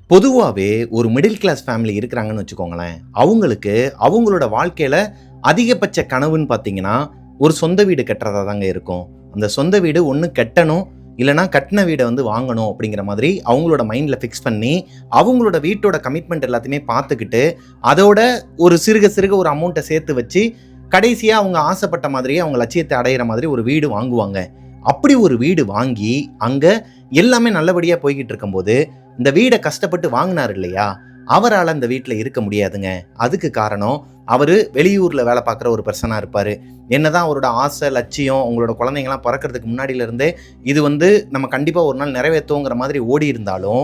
பொதுவாகவே ஒரு middle class family இருக்கிறாங்கன்னு வச்சுக்கோங்களேன். அவங்களுக்கு அவங்களோட வாழ்க்கையில் அதிகபட்ச கனவுன்னு பார்த்தீங்கன்னா ஒரு சொந்த வீடு கட்டுறதா தாங்க இருக்கும். அந்த சொந்த வீடு ஒன்று கட்டணும், இல்லைனா கட்டின வீடை வாங்கணும் அப்படிங்கிற மாதிரி அவங்களோட மைண்டில் ஃபிக்ஸ் பண்ணி அவங்களோட வீட்டோட கமிட்மெண்ட் எல்லாத்தையுமே பார்த்துக்கிட்டு அதோட ஒரு சிறுக சிறுக ஒரு அமௌண்ட்டை சேர்த்து வச்சு கடைசியாக அவங்க ஆசைப்பட்ட மாதிரியே அவங்க லட்சியத்தை அடையிற மாதிரி ஒரு வீடு வாங்குவாங்க. அப்படி ஒரு வீடு வாங்கி அங்கே எல்லாமே நல்லபடியாக போய்கிட்டு இருக்கும்போது இந்த வீடை கஷ்டப்பட்டு வாங்கினார் இல்லையா, அவரால் அந்த வீட்டில் இருக்க முடியாதுங்க. அதுக்கு காரணம் அவர் வெளியூரில் வேலை பார்க்குற ஒரு பர்சனாக இருப்பார். என்னதான் அவரோட ஆசை லட்சியம் அவங்களோட குழந்தைங்களாம் பிறக்கிறதுக்கு முன்னாடியிலேருந்தே இது நம்ம கண்டிப்பாக ஒரு நாள் நிறைவேற்றுங்கிற மாதிரி ஓடி இருந்தாலும்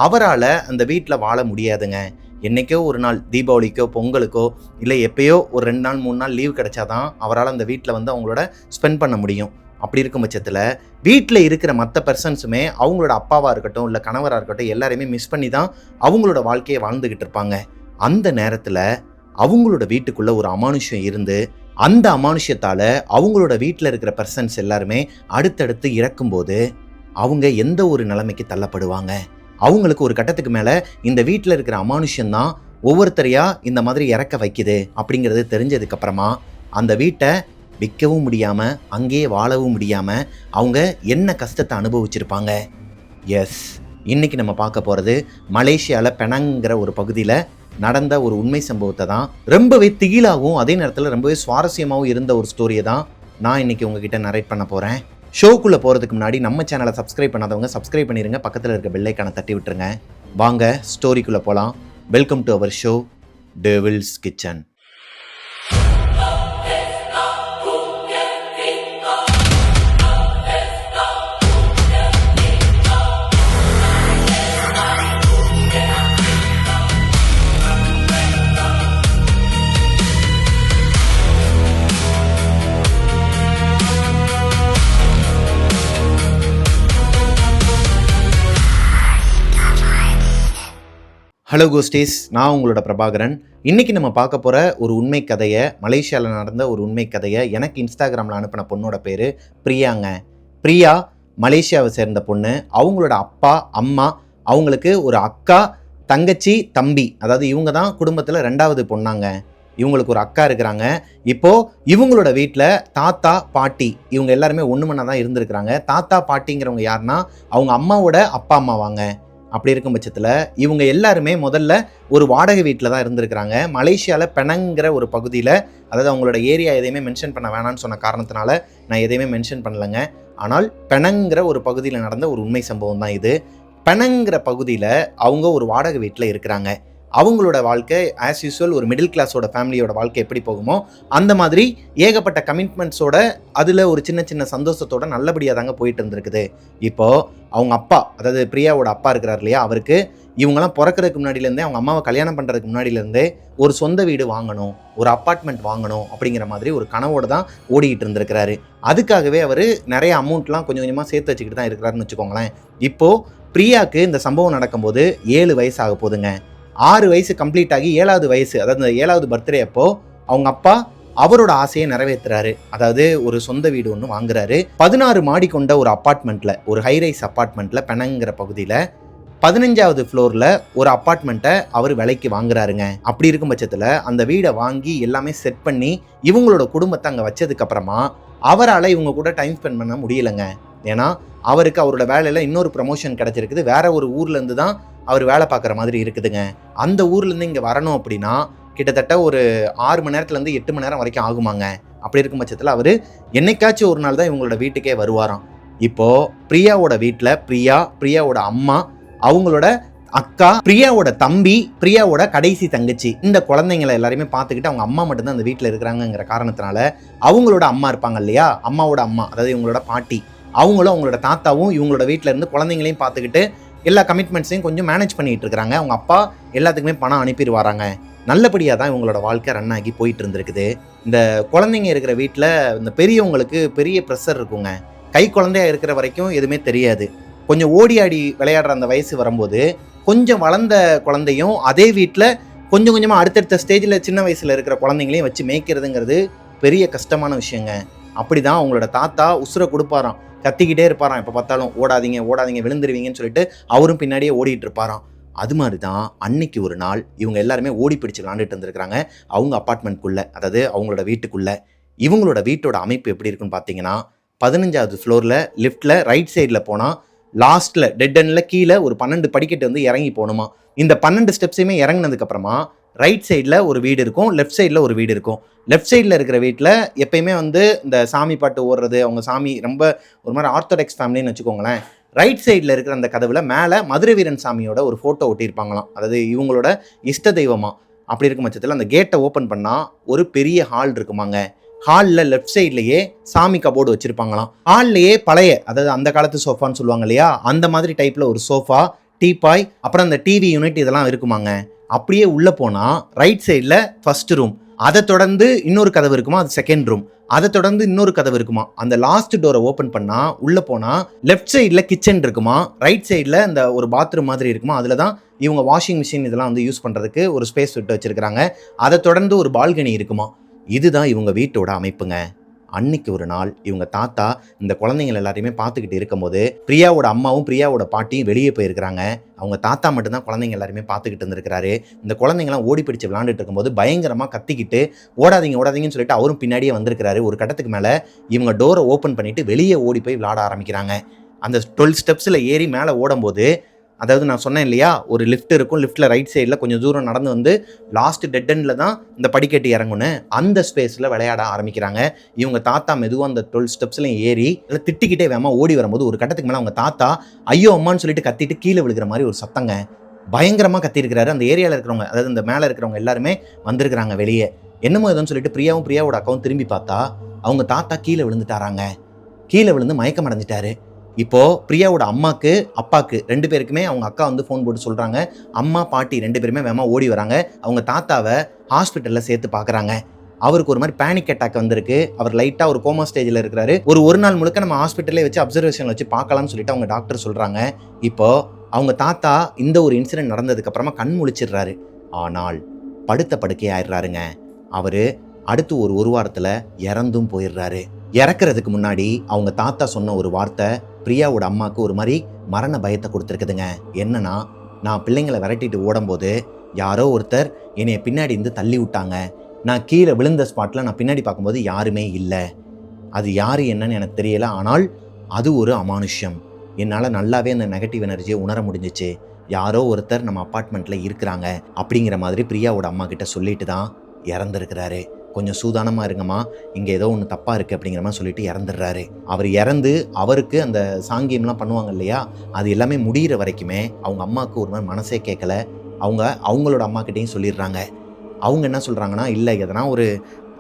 அவரால் அந்த வீட்டில் வாழ முடியாதுங்க. என்றைக்கோ ஒரு நாள் தீபாவளிக்கோ பொங்கலுக்கோ இல்லை எப்பயோ ஒரு 2 நாள் 3 நாள் லீவ் கிடைச்சாதான் அவரால் அந்த வீட்டில் அவங்களோட ஸ்பெண்ட் பண்ண முடியும். அப்படி இருக்கும் பட்சத்தில் வீட்டில் இருக்கிற மற்ற பர்சன்ஸுமே அவங்களோட அப்பாவாக இருக்கட்டும் இல்லை கணவராக இருக்கட்டும் எல்லாரையுமே மிஸ் பண்ணி தான் அவங்களோட வாழ்க்கையை வாழ்ந்துக்கிட்டு இருப்பாங்க. அந்த நேரத்தில் அவங்களோட வீட்டுக்குள்ளே ஒரு அமானுஷ்யம் இருந்து அந்த அமானுஷ்யத்தால் அவங்களோட வீட்டில் இருக்கிற பர்சன்ஸ் எல்லாருமே அடுத்தடுத்து இறக்கும்போது அவங்க எந்த ஒரு நிலைமைக்கு தள்ளப்படுவாங்க. அவங்களுக்கு ஒரு கட்டத்துக்கு மேலே இந்த வீட்டில் இருக்கிற அமானுஷ்யம்தான் ஒவ்வொருத்தரையாக இந்த மாதிரி இறக்க வைக்குது அப்படிங்கிறது தெரிஞ்சதுக்கப்புறமா அந்த வீட்டை விற்கவும் முடியாமல் அங்கேயே வாழவும் முடியாமல் அவங்க என்ன கஷ்டத்தை அனுபவிச்சிருப்பாங்க. எஸ், இன்றைக்கி நம்ம பார்க்க போகிறது மலேசியாவில் பெனாங்கிற ஒரு பகுதியில் நடந்த ஒரு உண்மை சம்பவத்தை தான். ரொம்பவே திகிலாகவும் அதே நேரத்தில் ரொம்பவே சுவாரஸ்யமாகவும் இருந்த ஒரு ஸ்டோரியை தான் நான் இன்றைக்கி உங்ககிட்ட நரேட் பண்ண போகிறேன். ஷோக்குள்ளே போகிறதுக்கு முன்னாடி நம்ம சேனலை சப்ஸ்கிரைப் பண்ணாதவங்க சப்ஸ்கிரைப் பண்ணிடுங்க, பக்கத்தில் இருக்க பெல் ஐக்கானை தட்டி விட்டுருங்க. வாங்க ஸ்டோரிக்குள்ளே போகலாம். Welcome to our show devil's kitchen. Hello ghosties, நான் உங்களோட பிரபாகரன். இன்றைக்கி நம்ம பார்க்க போகிற ஒரு உண்மை கதையை, மலேசியாவில் நடந்த ஒரு உண்மை கதையை எனக்கு இன்ஸ்டாகிராமில் அனுப்பின பொண்ணோட பேர் பிரியாங்க. பிரியா மலேசியாவை சேர்ந்த பொண்ணு. அவங்களோட அப்பா அம்மா, அவங்களுக்கு ஒரு அக்கா தங்கச்சி தம்பி, அதாவது இவங்க தான் குடும்பத்தில் 2வது பொண்ணாங்க. இவங்களுக்கு ஒரு அக்கா இருக்கிறாங்க. இப்போது இவங்களோட வீட்டில் தாத்தா பாட்டி இவங்க எல்லாருமே ஒன்று மண்ணா தான் இருந்திருக்கிறாங்க. தாத்தா பாட்டிங்கிறவங்க யாருன்னா அவங்க அம்மாவோட அப்பா அம்மாவாங்க. அப்படி இருக்கும் பட்சத்தில் இவங்க எல்லாருமே முதல்ல ஒரு வாடகை வீட்டில் தான் இருந்திருக்கிறாங்க. மலேசியாவில் பெனங்கிற ஒரு பகுதியில், அதாவது அவங்களோட ஏரியா எதையுமே மென்ஷன் பண்ண வேணான்னு சொன்ன காரணத்தினால நான் எதையுமே மென்ஷன் பண்ணலைங்க. ஆனால் பெனங்கிற ஒரு பகுதியில் நடந்த ஒரு உண்மை சம்பவம் தான் இது. பெனங்கிற பகுதியில் அவங்க ஒரு வாடகை வீட்டில் இருக்கிறாங்க. அவங்களோட வாழ்க்கை ஆஸ் யூஸ்வல் ஒரு மிடில் கிளாஸோட ஃபேமிலியோட வாழ்க்கை எப்படி போகுமோ அந்த மாதிரி ஏகப்பட்ட கமிட்மெண்ட்ஸோட அதில் ஒரு சின்ன சின்ன சந்தோஷத்தோட நல்லபடியாக தாங்க போயிட்டு இருந்திருக்குது. இப்போது அவங்க அப்பா, அதாவது பிரியாவோட அப்பா இருக்கிறார் இல்லையா, அவருக்கு இவங்கெல்லாம் பிறக்கிறதுக்கு முன்னாடியிலேருந்தே அவங்க அம்மாவை கல்யாணம் பண்ணுறதுக்கு முன்னாடியிலேருந்தே ஒரு சொந்த வீடு வாங்கணும், ஒரு அப்பார்ட்மெண்ட் வாங்கணும் அப்படிங்கிற மாதிரி ஒரு கனவோடு தான் ஓடிக்கிட்டு இருந்திருக்கிறாரு. அதுக்காகவே அவர் நிறைய அமௌண்ட்லாம் கொஞ்சம் கொஞ்சமாக சேர்த்து வச்சுக்கிட்டு தான் இருக்கிறாருன்னு வச்சுக்கோங்களேன். இப்போது பிரியாவுக்கு இந்த சம்பவம் நடக்கும்போது 7 வயசு ஆக போகுதுங்க. 6 வயசு கம்ப்ளீட் ஆகி 7வது வயசு, அதாவது இந்த 7வது பர்த்டே அப்போ அவங்க அப்பா அவரோட ஆசையை நிறைவேற்றுறாரு. அதாவது ஒரு சொந்த வீடு ஒன்று வாங்குறாரு. 16 மாடி கொண்ட ஒரு அப்பார்ட்மெண்ட்டில், ஒரு ஹைரைஸ் அப்பார்ட்மெண்ட்டில் பெனங்கிற பகுதியில் 15வது ஃப்ளோரில் ஒரு அப்பார்ட்மெண்ட்டை அவர் விலைக்கு வாங்குறாருங்க. அப்படி இருக்கும் பட்சத்தில் அந்த வீடை வாங்கி எல்லாமே செட் பண்ணி இவங்களோட குடும்பத்தை அங்கே வச்சதுக்கப்புறமா அவரால் இவங்க கூட டைம் ஸ்பெண்ட் பண்ண முடியலைங்க. ஏன்னா அவருக்கு அவரோட வேலையில் இன்னொரு ப்ரமோஷன் கிடச்சிருக்குது. வேற ஒரு ஊர்லேருந்து தான் அவர் வேலை பார்க்குற மாதிரி இருக்குதுங்க. அந்த ஊர்லேருந்து இங்கே வரணும் அப்படின்னா கிட்டத்தட்ட ஒரு 6 மணி நேரத்துலேருந்து 8 மணி நேரம் வரைக்கும் ஆகுமாங்க. அப்படி இருக்கும் பட்சத்தில் அவர் என்னைக்காச்சும் ஒரு நாள் தான் இவங்களோட வீட்டுக்கே வருவாராம். இப்போது பிரியாவோட வீட்டில் பிரியாவோட அம்மா, அவங்களோட அக்கா, பிரியாவோட தம்பி, பிரியாவோட கடைசி தங்கச்சி, இந்த குழந்தைங்களை எல்லாருமே பார்த்துக்கிட்டு அவங்க அம்மா மட்டும்தான் அந்த வீட்டில் இருக்கிறாங்கங்கிற காரணத்தினால அவங்களோட அம்மா இருப்பாங்க இல்லையா, அம்மாவோட அம்மா, அதாவது இவங்களோட பாட்டி, அவங்களும் அவங்களோட தாத்தாவும் இவங்களோட வீட்டில் இருந்து குழந்தைங்களையும் பார்த்துக்கிட்டு எல்லா கமிட்மெண்ட்ஸையும் கொஞ்சம் மேனேஜ் பண்ணிகிட்டு இருக்கிறாங்க. அவங்க அப்பா எல்லாத்துக்குமே பணம் அனுப்பிடுவாராங்க. நல்லபடியாக தான் இவங்களோட வாழ்க்கை ரன் ஆகி போயிட்டு இருந்திருக்குது. இந்த குழந்தைங்க இருக்கிற வீட்டில் இந்த பெரியவங்களுக்கு பெரிய ப்ரெஷர் இருக்குங்க. கை குழந்தையாக இருக்கிற வரைக்கும் எதுவுமே தெரியாது. கொஞ்சம் ஓடி ஆடி விளையாடுற அந்த வயசு வரும்போது கொஞ்சம் வளர்ந்த குழந்தையும் அதே வீட்டில் கொஞ்சம் கொஞ்சமாக அடுத்தடுத்த ஸ்டேஜில் சின்ன வயசில் இருக்கிற குழந்தைங்களையும் வச்சு மேய்க்கிறதுங்கிறது பெரிய கஷ்டமான விஷயங்க. அப்படி தான் அவங்களோட தாத்தா உசுரை கொடுப்பாராம். கத்திக்கிட்டே இருப்பாராம், எப்போ பார்த்தாலும் ஓடாதீங்க ஓடாதீங்க விழுந்துருவீங்கன்னு சொல்லிட்டு அவரும் பின்னாடியே ஓடிட்டு இருப்பாராம். அது மாதிரி தான் அன்னைக்கு ஒரு நாள் இவங்க எல்லாருமே ஓடி பிடிச்சு விளாண்டுட்டு இருந்திருக்கிறாங்க அவங்க அப்பார்ட்மெண்ட்குள்ளே, அதாவது அவங்களோட வீட்டுக்குள்ளே. இவங்களோட வீட்டோட அமைப்பு எப்படி இருக்குன்னு பார்த்தீங்கன்னா, 15வது ஃப்ளோரில் லிஃப்ட்டில் ரைட் சைடில் போனால் லாஸ்ட்டில் டெட் எண்டில் கீழே ஒரு 12 படிக்கட்டு வந்து இறங்கி போகணுமா. இந்த 12 ஸ்டெப்ஸையுமே இறங்கினதுக்கப்புறமா ரைட் சைடில் ஒரு வீடு இருக்கும், லெஃப்ட் சைடில் ஒரு வீடு இருக்கும். லெஃப்ட் சைடில் இருக்கிற வீட்டில் எப்பயுமே வந்து இந்த சாமி பாட்டு ஓடுறது, அவங்க சாமி ரொம்ப ஒரு மாதிரி ஆர்த்தடாக்ஸ் ஃபேமிலின்னு வச்சுக்கோங்களேன். ரைட் சைடில் இருக்கிற அந்த கதவில் மேலே மதுரை வீரன் சாமியோட ஒரு ஃபோட்டோ ஒட்டியிருப்பாங்களாம், அதாவது இவங்களோட இஷ்ட தெய்வமா. அப்படி இருக்கும் பட்சத்தில் அந்த கேட்டை ஓப்பன் பண்ணால் ஒரு பெரிய ஹால் இருக்குமாங்க. ஹாலில் லெஃப்ட் சைட்லேயே சாமி கபோர்டு வச்சுருப்பாங்களாம். ஹால்லையே பழைய, அதாவது அந்த காலத்து சோஃபான்னு சொல்லுவாங்க இல்லையா, அந்த மாதிரி டைப்பில் ஒரு சோஃபா, டீபாய், அப்புறம் அந்த டிவி யூனிட் இதெல்லாம் இருக்குமாங்க. அப்படியே உள்ளே போனால் ரைட் சைடில் ஃபர்ஸ்ட் ரூம், அதை தொடர்ந்து இன்னொரு கதவு இருக்குமா, அது செகண்ட் ரூம், அதை தொடர்ந்து இன்னொரு கதவு இருக்குமா. அந்த லாஸ்ட் டோரை ஓப்பன் பண்ணால் உள்ளே போனால் லெஃப்ட் சைடில் கிச்சன் இருக்குமா, ரைட் சைடில் இந்த ஒரு பாத்ரூம் மாதிரி இருக்குமா. அதில் தான் இவங்க வாஷிங் மிஷின் இதெல்லாம் வந்து யூஸ் பண்ணுறதுக்கு ஒரு ஸ்பேஸ் விட்டு வச்சுருக்கிறாங்க. அதை தொடர்ந்து ஒரு பால்கனி இருக்குமா. இதுதான் இவங்க வீட்டோட அமைப்புங்க. அன்னைக்கு ஒரு நாள் இவங்க தாத்தா இந்த குழந்தைங்கள் எல்லாத்தையுமே பார்த்துக்கிட்டு இருக்கும்போது பிரியாவோட அம்மாவும் பிரியாவோட பாட்டியும் வெளியே போயிருக்கிறாங்க. அவங்க தாத்தா மட்டும்தான் குழந்தைங்க எல்லாருமே பார்த்துக்கிட்டு இருந்திருக்கிறாரு. இந்த குழந்தைங்களாம் ஓடி பிடிச்சு விளாண்டுட்டு இருக்கும்போது பயங்கரமாக கத்திக்கிட்டு ஓடாதீங்க ஓடாதீங்கன்னு சொல்லிட்டு அவரும் பின்னாடியே வந்திருக்கிறாரு. ஒரு கட்டத்துக்கு மேலே இவங்க டோரை ஓப்பன் பண்ணிட்டு வெளியே ஓடி போய் விளாட ஆரம்பிக்கிறாங்க. அந்த 12 ஸ்டெப்ஸில் ஏறி மேலே ஓடும்போது, அதாவது நான் சொன்னேன் இல்லையா, ஒரு லிஃப்ட் இருக்கும், லிஃப்ட்டில் ரைட் சைடில் கொஞ்சம் தூரம் நடந்து வந்து லாஸ்ட் டெட் எண்டில் தான் இந்த படிக்கட்டு இறங்குன்னு அந்த ஸ்பேஸில் விளையாட ஆரம்பிக்கிறாங்க. இவங்க தாத்தா மெதுவாக அந்த 12 ஸ்டெப்ஸ்லையும் ஏறி இல்லை திட்டிக்கிட்டே வேமா ஓடி வரும்போது ஒரு கட்டத்துக்கு மேலே அவங்க தாத்தா ஐயோ அம்மான்னு சொல்லிட்டு கத்திட்டு கீழே விழுகிற மாதிரி ஒரு சத்தங்க. பயங்கரமாக கத்திருக்கிறாரு. அந்த ஏரியாவில் இருக்கிறவங்க, அதாவது இந்த மேலே இருக்கிறவங்க எல்லாருமே வந்திருக்கிறாங்க வெளியே. என்னமோ எதுன்னு சொல்லிட்டு பிரியாவும் பிரியாவோட அக்காவும் திரும்பி பார்த்தா அவங்க தாத்தா கீழே விழுந்துட்டாராங்க. கீழே விழுந்து மயக்கம் அடைஞ்சிட்டாரு. இப்போது பிரியாவோட அம்மாக்கு அப்பாவுக்கு 2 பேருக்குமே அவங்க அக்கா வந்து ஃபோன் போட்டு சொல்கிறாங்க. அம்மா பாட்டி 2 பேருமே வேமா ஓடி வராங்க. அவங்க தாத்தாவை ஹாஸ்பிட்டலில் சேர்த்து பார்க்குறாங்க. அவருக்கு ஒரு மாதிரி பேனிக் அட்டாக் வந்திருக்கு. அவர் லைட்டாக ஒரு கோமா ஸ்டேஜில் இருக்கிறாரு. ஒரு நாள் முழுக்க நம்ம ஹாஸ்பிட்டலே வச்சு அப்சர்வேஷனில் வச்சு பார்க்கலாம்னு சொல்லிட்டு அவங்க டாக்டர் சொல்கிறாங்க. இப்போது அவங்க தாத்தா இந்த ஒரு இன்சிடென்ட் நடந்ததுக்கப்புறமா கண் முழிச்சிடுறாரு. ஆனால் படுத்த படுக்கை ஆயிடுறாருங்க. அவர் அடுத்து ஒரு வாரத்தில் இறந்தும் போயிடுறாரு. இறக்குறதுக்கு முன்னாடி அவங்க தாத்தா சொன்ன ஒரு வார்த்தை பிரியாவோட அம்மாவுக்கு ஒரு மாதிரி மரண பயத்தை கொடுத்துருக்குதுங்க. என்னன்னா, நான் பிள்ளைங்களை விரட்டிட்டு ஓடும்போது யாரோ ஒருத்தர் என்னைய பின்னாடி இருந்து தள்ளி விட்டாங்க. நான் கீழே விழுந்த ஸ்பாட்டில் நான் பின்னாடி பார்க்கும்போது யாருமே இல்லை. அது யார் என்னன்னு எனக்கு தெரியல. ஆனால் அது ஒரு அமானுஷ்யம். என்னால் நல்லாவே அந்த நெகட்டிவ் எனர்ஜியை உணர முடிஞ்சிச்சு. யாரோ ஒருத்தர் நம்ம அப்பார்ட்மெண்ட்டில் இருக்கிறாங்க அப்படிங்கிற மாதிரி பிரியாவோட அம்மா கிட்ட சொல்லிட்டு தான் இறந்துருக்கிறாரு. கொஞ்சம் சூதானமாக இருங்கம்மா, இங்கே ஏதோ ஒன்று தப்பாக இருக்குது அப்படிங்கிற மாதிரி சொல்லிட்டு இறந்துடுறாரு. அவர் இறந்து அவருக்கு அந்த சாங்கியம்லாம் பண்ணுவாங்க இல்லையா, அது எல்லாமே முடிகிற வரைக்குமே அவங்க அம்மாவுக்கு ஒரு மாதிரி மனசே கேட்கல. அவங்களோட அம்மாக்கிட்டையும் சொல்லிடுறாங்க. அவங்க என்ன சொல்கிறாங்கன்னா, இல்லை எதனா ஒரு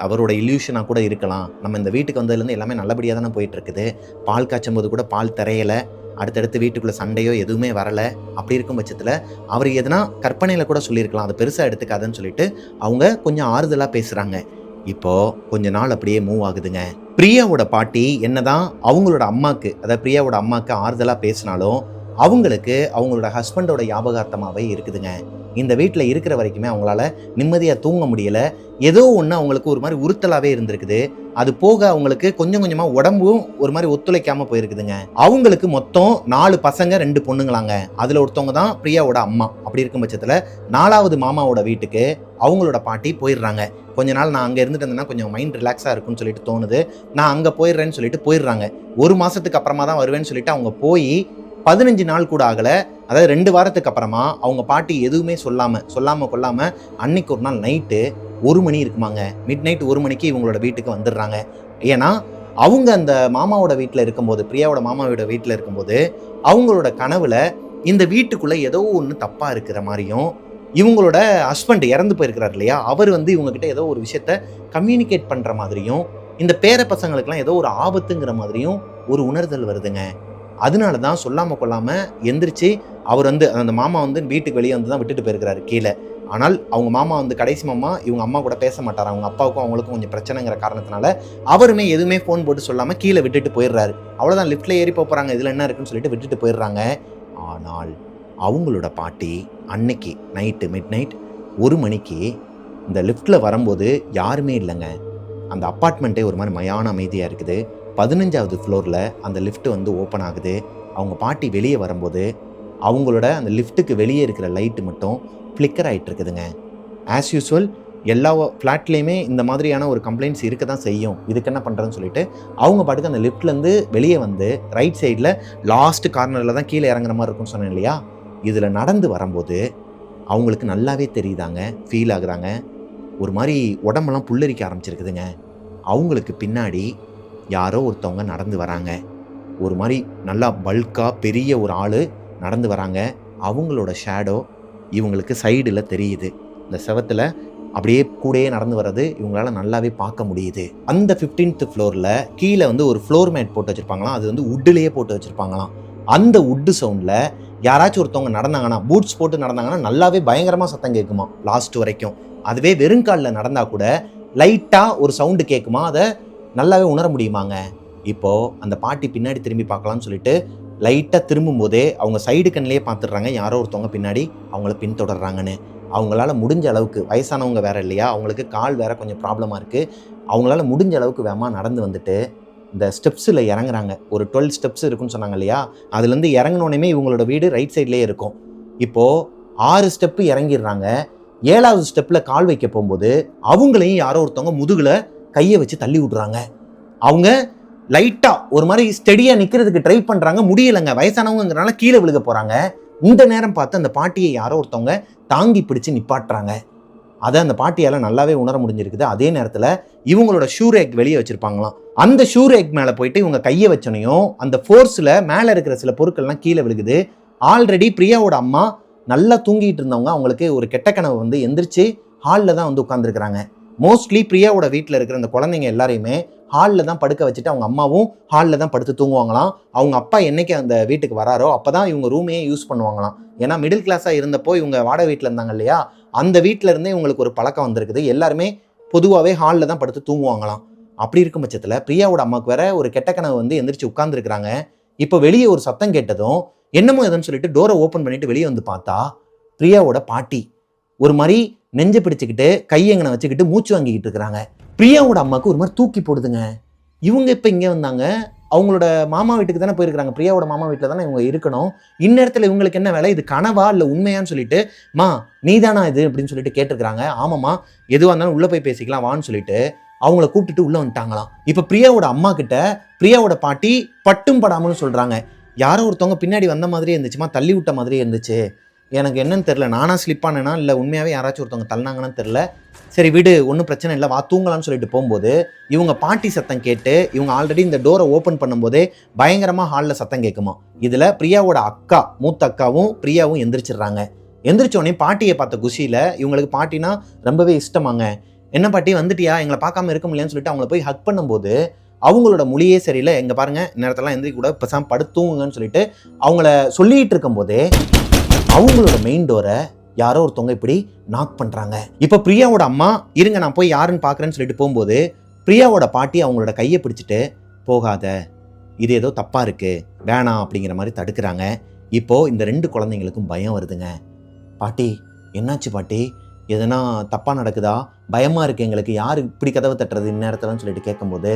அவரோட இல்யூஷனாக கூட இருக்கலாம். நம்ம இந்த வீட்டுக்கு வந்ததுலேருந்து எல்லாமே நல்லபடியாக தானே போயிட்டுருக்குது. பால் காய்ச்சும் போது கூட பால் தரையலை, அடுத்தடுத்து வீட்டுக்குள்ளே சண்டையோ எதுவுமே வரலை. அப்படி இருக்கும் பட்சத்தில் அவர் எதனா கற்பனையில் கூட சொல்லியிருக்கலாம், அதை பெருசாக எடுத்துக்காதுன்னு சொல்லிட்டு அவங்க கொஞ்சம் ஆறுதலாக பேசுகிறாங்க. இப்போது கொஞ்ச நாள் அப்படியே மூவ் ஆகுதுங்க. பிரியாவோட பாட்டி என்னதான் அவங்களோட அம்மாவுக்கு, அதாவது பிரியாவோட அம்மாவுக்கு ஆறுதலாக பேசினாலும் அவங்களுக்கு அவங்களோட ஹஸ்பண்டோட ஞாபகார்த்தமாகவே இருக்குதுங்க. இந்த வீட்டில் இருக்கிற வரைக்குமே அவங்களால நிம்மதியாக தூங்க முடியலை. ஏதோ ஒன்று அவங்களுக்கு ஒரு மாதிரி உறுத்தலாகவே இருந்திருக்குது. அது போக அவங்களுக்கு கொஞ்சம் கொஞ்சமாக உடம்பும் ஒரு மாதிரி ஒத்துழைக்காமல் போயிருக்குதுங்க. அவங்களுக்கு மொத்தம் 4 பசங்க 2 பொண்ணுங்களாங்க. அதில் ஒருத்தவங்க தான் பிரியாவோட அம்மா. அப்படி இருக்கும் பட்சத்தில் 4வது மாமாவோட வீட்டுக்கு அவங்களோட பாட்டி போயிடுறாங்க. கொஞ்ச நாள் நான் அங்கே இருந்துட்டு இருந்தேன்னா கொஞ்சம் மைண்ட் ரிலாக்ஸாக இருக்குன்னு சொல்லிட்டு தோணுது, நான் அங்கே போயிடுறேன்னு சொல்லிட்டு போயிடுறாங்க. 1 மாதத்துக்கு அப்புறமா தான் வருவேன்னு சொல்லிட்டு அவங்க போய் 15 நாள் கூட ஆகலை. அதாவது 2 வாரத்துக்கு அப்புறமா அவங்க பாட்டி எதுவுமே சொல்லாமல் கொள்ளாமல் அன்னைக்கு ஒரு நாள் நைட்டு 1 மணி இருக்குமாங்க. மிட் நைட் 1 மணிக்கு இவங்களோட வீட்டுக்கு வந்துடுறாங்க. ஏன்னா அவங்க அந்த மாமாவோட வீட்டில் இருக்கும்போது, பிரியாவோட மாமாவோட வீட்டில் இருக்கும்போது அவங்களோட கனவுல இந்த வீட்டுக்குள்ளே ஏதோ ஒன்று தப்பாக இருக்கிற மாதிரியும், இவங்களோட ஹஸ்பண்ட் இறந்து போயிருக்கிறார் இல்லையா, அவர் வந்து இவங்ககிட்ட ஏதோ ஒரு விஷயத்த கம்யூனிகேட் பண்ணுற மாதிரியும், இந்த பேர பசங்களுக்கெல்லாம் ஏதோ ஒரு ஆபத்துங்கிற மாதிரியும் ஒரு உணர்தல் வருதுங்க. அதனால தான் சொல்லாமல் கொள்ளாமல் எந்திரிச்சு அவர் வந்து அந்த மாமா வந்து வீட்டுக்கு வெளியே வந்து தான் விட்டுட்டு போயிருக்கிறாரு கீழே. ஆனால் அவங்க மாமா வந்து கடைசி மாமா இவங்க அம்மா கூட பேச மாட்டார். அவங்க அப்பாவுக்கும் அவங்களுக்கும் கொஞ்சம் பிரச்சனைங்கிற காரணத்தினால அவருமே எதுவுமே ஃபோன் போட்டு சொல்லாமல் கீழே விட்டுட்டு போயிடுறாரு. அவ்வளோதான், லிஃப்ட்டில் ஏறி போகிறாங்க, இதில் என்ன இருக்குன்னு சொல்லிட்டு விட்டுட்டு போயிடுறாங்க. ஆனால் அவங்களோட பாட்டி அன்னைக்கு நைட்டு மிட் நைட் 1 மணிக்கு இந்த லிஃப்ட்டில் வரும்போது யாருமே இல்லைங்க. அந்த அப்பார்ட்மெண்ட்டே ஒரு மாதிரி மயான அமைதியாக இருக்குது. 15வது ஃப்ளோரில் அந்த லிஃப்ட் வந்து ஓப்பன் ஆகுது. அவங்க பாட்டி வெளியே வரும்போது அவங்களோட அந்த லிஃப்ட்டுக்கு வெளியே இருக்கிற லைட்டு மட்டும் ஃப்ளிக்கர் ஆகிட்டு இருக்குதுங்க. ஆஸ் யூஸ்வல் எல்லா ஃப்ளாட்லேயுமே இந்த மாதிரியான ஒரு கம்ப்ளைண்ட்ஸ் இருக்க தான் செய்யும். இதுக்கு என்ன பண்ணுறதுன்னு சொல்லிட்டு அவங்க பாட்டுக்கு அந்த லிஃப்ட்லேருந்து வெளியே வந்து ரைட் சைடில் லாஸ்ட் கார்னரில் தான் கீழே இறங்குற மாதிரி இருக்கும்னு சொன்னேன் இல்லையா, இதில் நடந்து வரும்போது அவங்களுக்கு நல்லாவே தெரியுதாங்க, ஃபீல் ஆகுறாங்க. ஒரு மாதிரி உடம்பெல்லாம் புல்லரிக்க ஆரம்பிச்சிருக்குதுங்க. அவங்களுக்கு பின்னாடி யாரோ ஒருத்தவங்க நடந்து வராங்க. ஒரு மாதிரி நல்லா பல்காக பெரிய ஒரு ஆள் நடந்து வராங்க. அவங்களோட ஷேடோ இவங்களுக்கு சைடில் தெரியுது. இந்த செவத்தில் அப்படியே கூடயே நடந்து வர்றது இவங்களால நல்லாவே பார்க்க முடியுது. அந்த 15th ஃப்ளோரில் கீழே வந்து ஒரு ஃப்ளோர் மேட் போட்டு வச்சுருப்பாங்களாம். அது வந்து வுட்லேயே போட்டு வச்சுருப்பாங்களாம். அந்த வுட்டு சவுண்டில் யாராச்சும் ஒருத்தவங்க நடந்தாங்கன்னா, பூட்ஸ் போட்டு நடந்தாங்கன்னா நல்லாவே பயங்கரமாக சத்தம் கேட்குமா லாஸ்ட் வரைக்கும். அதுவே வெறுங்காலில் நடந்தால் கூட லைட்டாக ஒரு சவுண்டு கேட்குமா, அதை நல்லாவே உணர முடியுமாங்க. இப்போது அந்த பாட்டி பின்னாடி திரும்பி பார்க்கலான்னு சொல்லிட்டு லைட்டாக திரும்பும் போதே அவங்க சைடு கண்ணிலே பார்த்துடுறாங்க யாரோ ஒருத்தவங்க பின்னாடி அவங்கள பின்தொடர்றாங்கன்னு. அவங்களால முடிஞ்ச அளவுக்கு, வயசானவங்க வேறு இல்லையா, அவங்களுக்கு கால் வேறு கொஞ்சம் ப்ராப்ளமாக இருக்குது, அவங்களால முடிஞ்ச அளவுக்கு வேகமாக நடந்து வந்துட்டு இந்த ஸ்டெப்ஸில் இறங்குறாங்க. ஒரு 12 ஸ்டெப்ஸ் இருக்குன்னு சொன்னாங்க இல்லையா, அதுலேருந்து இறங்கினோடனே இவங்களோட வீடு ரைட் சைட்லேயே இருக்கும். இப்போது 6 ஸ்டெப்பு இறங்கிடுறாங்க. 7வது ஸ்டெப்பில் கால் வைக்க போகும்போது அவங்களையும் யாரோ ஒருத்தவங்க முதுகில் கையை வச்சு தள்ளி விட்றாங்க. அவங்க லைட்டாக ஒரு மாதிரி ஸ்டெடியாக நிற்கிறதுக்கு ட்ரை பண்ணுறாங்க, முடியலைங்க. வயசானவங்கிறனால கீழே விழுக போகிறாங்க. இந்த நேரம் பார்த்து அந்த பாட்டியை யாரோ ஒருத்தவங்க தாங்கி பிடிச்சு நிப்பாட்டுறாங்க. அதை அந்த பாட்டியால் நல்லாவே உணர முடிஞ்சிருக்குது. அதே நேரத்தில் இவங்களோட ஷூ ரேக் வெளியே வச்சுருப்பாங்களாம். அந்த ஷூ ரேக் மேலே போயிட்டு இவங்க கையை வச்சனையும் அந்த ஃபோர்ஸில் மேலே இருக்கிற சில பொருட்கள்லாம் கீழே விழுகுது. ஆல்ரெடி பிரியாவோட அம்மா நல்லா தூங்கிட்டு இருந்தவங்க, அவங்களுக்கு ஒரு கெட்ட கனவு வந்து எந்திரிச்சு ஹாலில் தான் வந்து உட்காந்துருக்குறாங்க. மோஸ்ட்லி பிரியாவோட வீட்டில் இருக்கிற அந்த குழந்தைங்க எல்லாரையுமே ஹாலில் தான் படுக்க வச்சுட்டு அவங்க அம்மாவும் ஹாலில் தான் படுத்து தூங்குவாங்களாம். அவங்க அப்பா என்னைக்கு அந்த வீட்டுக்கு வராரோ அப்போ தான் இவங்க ரூமையே யூஸ் பண்ணுவாங்களாம். ஏன்னா மிடில் கிளாஸாக இருந்தப்போ இவங்க வாடகை வீட்டில் இருந்தாங்க இல்லையா, அந்த வீட்டில் இருந்தே இவங்களுக்கு ஒரு பழக்கம் வந்திருக்குது. எல்லாருமே பொதுவாகவே ஹாலில் தான் படுத்து தூங்குவாங்களாம். அப்படி இருக்கும் பட்சத்தில் பிரியாவோட அம்மாவுக்கு வேற ஒரு கெட்ட கனவு வந்து எந்திரிச்சு உட்காந்துருக்குறாங்க. இப்போ வெளியே ஒரு சத்தம் கேட்டதும் என்னமோ எதுன்னு சொல்லிட்டு டோரை ஓப்பன் பண்ணிட்டு வெளியே வந்து பார்த்தா பிரியாவோட பாட்டி ஒரு மாதிரி நெஞ்ச பிடிச்சிக்கிட்டு கையெங்கனை வச்சுக்கிட்டு மூச்சு வாங்கிக்கிட்டு இருக்கிறாங்க. பிரியாவோட அம்மாவுக்கு ஒரு மாதிரி தூக்கி போடுதுங்க. இவங்க இப்போ இங்கே வந்தாங்க, அவங்களோட மாமா வீட்டுக்கு தானே போயிருக்கிறாங்க, பிரியாவோட மாமா வீட்டில் தானே இவங்க இருக்கணும். இந்நேரத்தில் இவங்களுக்கு என்ன வேலை, இது கனவா இல்லை உண்மையான்னு சொல்லிட்டு, மா நீதானா இது அப்படின்னு சொல்லிட்டு கேட்டிருக்கிறாங்க. ஆமாம்மா, எதுவாக இருந்தாலும் உள்ளே போய் பேசிக்கலாம் வான்னு சொல்லிட்டு அவங்கள கூப்பிட்டுட்டு உள்ளே வந்துட்டாங்களாம். இப்போ பிரியாவோட அம்மா கிட்ட பிரியாவோட பாட்டி பட்டும் படாமல்னு சொல்கிறாங்க. யாரோ ஒருத்தவங்க பின்னாடி வந்த மாதிரியே இருந்துச்சுமா, தள்ளி விட்ட மாதிரியே இருந்துச்சு, எனக்கு என்னன்னு தெரில, நானா ஸ்லிப் ஆனேனா இல்லை உண்மையாகவே யாராச்சும் ஒருத்தவங்க தள்ளினாங்கன்னு தெரில, சரி விடு ஒன்றும் பிரச்சனை இல்லை வா தூங்கலான்னு சொல்லிட்டு போகும்போது இவங்க பாட்டி சத்தம் கேட்டு இவங்க ஆல்ரெடி இந்த டோரை ஓப்பன் பண்ணும்போதே பயங்கரமாக ஹாலில் சத்தம் கேட்குமா. இதில் பிரியாவோட அக்கா, மூத்த அக்காவும் பிரியாவும் எந்திரிச்சிடுறாங்க. எந்திரிச்சோடனே பாட்டியை பார்த்த குஷியில் இவங்களுக்கு பாட்டினா ரொம்பவே இஷ்டமாங்க. என்ன பாட்டி வந்துட்டியா, எங்களை பார்க்காம இருக்க முடியலன்னு சொல்லிட்டு அவங்கள போய் ஹக் பண்ணும்போது அவங்களோட மொழியே சரியில்லை, எங்கே பாருங்கள் நேரத்தெல்லாம் எந்திரிக்க கூட இப்போ படுத்தூங்குங்கன்னு சொல்லிட்டு அவங்கள சொல்லிகிட்டு இருக்கும்போதே அவங்களோட மெயின் டோரை யாரோ ஒருத்தவங்க இப்படி நாக் பண்ணுறாங்க. இப்போ பிரியாவோட அம்மா இருங்க நான் போய் யாருன்னு பார்க்குறேன்னு சொல்லிட்டு போகும்போது பிரியாவோட பாட்டி அவங்களோட கையை பிடிச்சிட்டு போகாத, இது ஏதோ தப்பாக இருக்குது வேணாம் அப்படிங்கிற மாதிரி தடுக்கிறாங்க. இப்போது இந்த 2 குழந்தைங்களுக்கும் பயம் வருதுங்க. பாட்டி என்னாச்சு பாட்டி, எதனா தப்பாக நடக்குதா, பயமாக இருக்குது எங்களுக்கு, யார் இப்படி கதவை தட்டுறது இந்நேரத்தில்னு சொல்லிட்டு கேட்கும்போது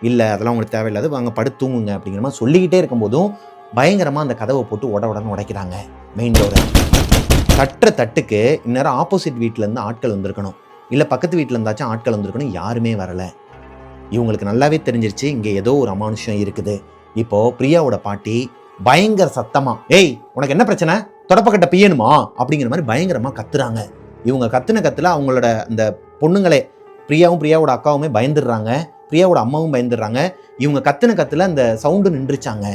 இல்லை அதெல்லாம் உங்களுக்கு தேவையில்லாது வாங்க படுத்து தூங்குங்க அப்படிங்கிற மாதிரி சொல்லிக்கிட்டே இருக்கும்போதும் பயங்கரமாக அந்த கதவை போட்டு உடனே உடைக்கிறாங்க மெயின் டோரை. தட்டுற தட்டுக்கு இந்நேரம் ஆப்போசிட் வீட்டிலேருந்து ஆட்கள் வந்திருக்கணும், இல்லை பக்கத்து வீட்டில் இருந்தாச்சும் ஆட்கள் வந்திருக்கணும், யாருமே வரலை. இவங்களுக்கு நல்லாவே தெரிஞ்சிருச்சு இங்கே ஏதோ ஒரு அமானுஷம் இருக்குது. இப்போது பிரியாவோட பாட்டி பயங்கர சத்தமாக, ஏய் உனக்கு என்ன பிரச்சனை, தொடப்பக்கட்ட பியணுமா அப்படிங்கிற மாதிரி பயங்கரமாக கத்துறாங்க. இவங்க கத்துன கத்துல அவங்களோட அந்த பொண்ணுங்களே பிரியாவும் பிரியாவோட அக்காவுமே பயந்துடுறாங்க, பிரியாவோட அம்மாவும் பயந்துடுறாங்க. இவங்க கத்துன கத்துல அந்த சவுண்டு நின்றுச்சாங்க.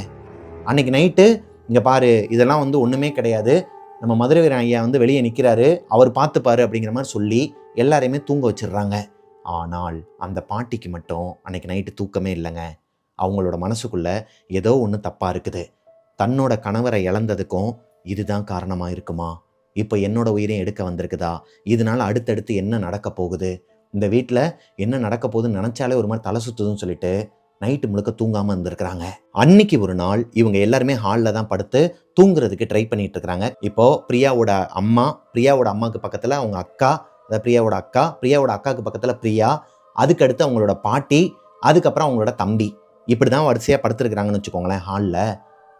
அன்னைக்கு நைட்டு இங்கே பாரு இதெல்லாம் வந்து ஒன்றுமே கிடையாது, நம்ம மதுரை வீரன் ஐயா வந்து வெளியே நிற்கிறாரு, அவர் பார்த்துப்பாரு அப்படிங்கிற மாதிரி சொல்லி எல்லாரையுமே தூங்க வச்சிடுறாங்க. ஆனால் அந்த பாட்டிக்கு மட்டும் அன்னைக்கு நைட்டு தூக்கமே இல்லைங்க. அவங்களோட மனசுக்குள்ள ஏதோ ஒன்று தப்பாக இருக்குது. தன்னோட கணவரை இழந்ததுக்கும் இதுதான் காரணமாக இருக்குமா, இப்போ என்னோட உயிரையும் எடுக்க வந்திருக்குதா, இதனால அடுத்தடுத்து என்ன நடக்க போகுது, இந்த வீட்டில் என்ன நடக்க போகுதுன்னு நினச்சாலே ஒரு மாதிரி தலை சுற்றுதுன்னு சொல்லிட்டு நைட்டு முழுக்க தூங்காமல் இருந்திருக்கிறாங்க. அன்னைக்கு ஒரு நாள் இவங்க எல்லாருமே ஹாலில் தான் படுத்து தூங்குறதுக்கு ட்ரை பண்ணிட்டு இருக்கிறாங்க. இப்போது பிரியாவோட அம்மாவுக்கு பக்கத்தில் அவங்க அக்கா, பிரியாவோட அக்காவுக்கு பக்கத்தில் பிரியா, அதுக்கடுத்து அவங்களோட பாட்டி, அதுக்கப்புறம் அவங்களோட தம்பி, இப்படி தான் வரிசையாக படுத்துருக்குறாங்கன்னு வச்சுக்கோங்களேன் ஹாலில்.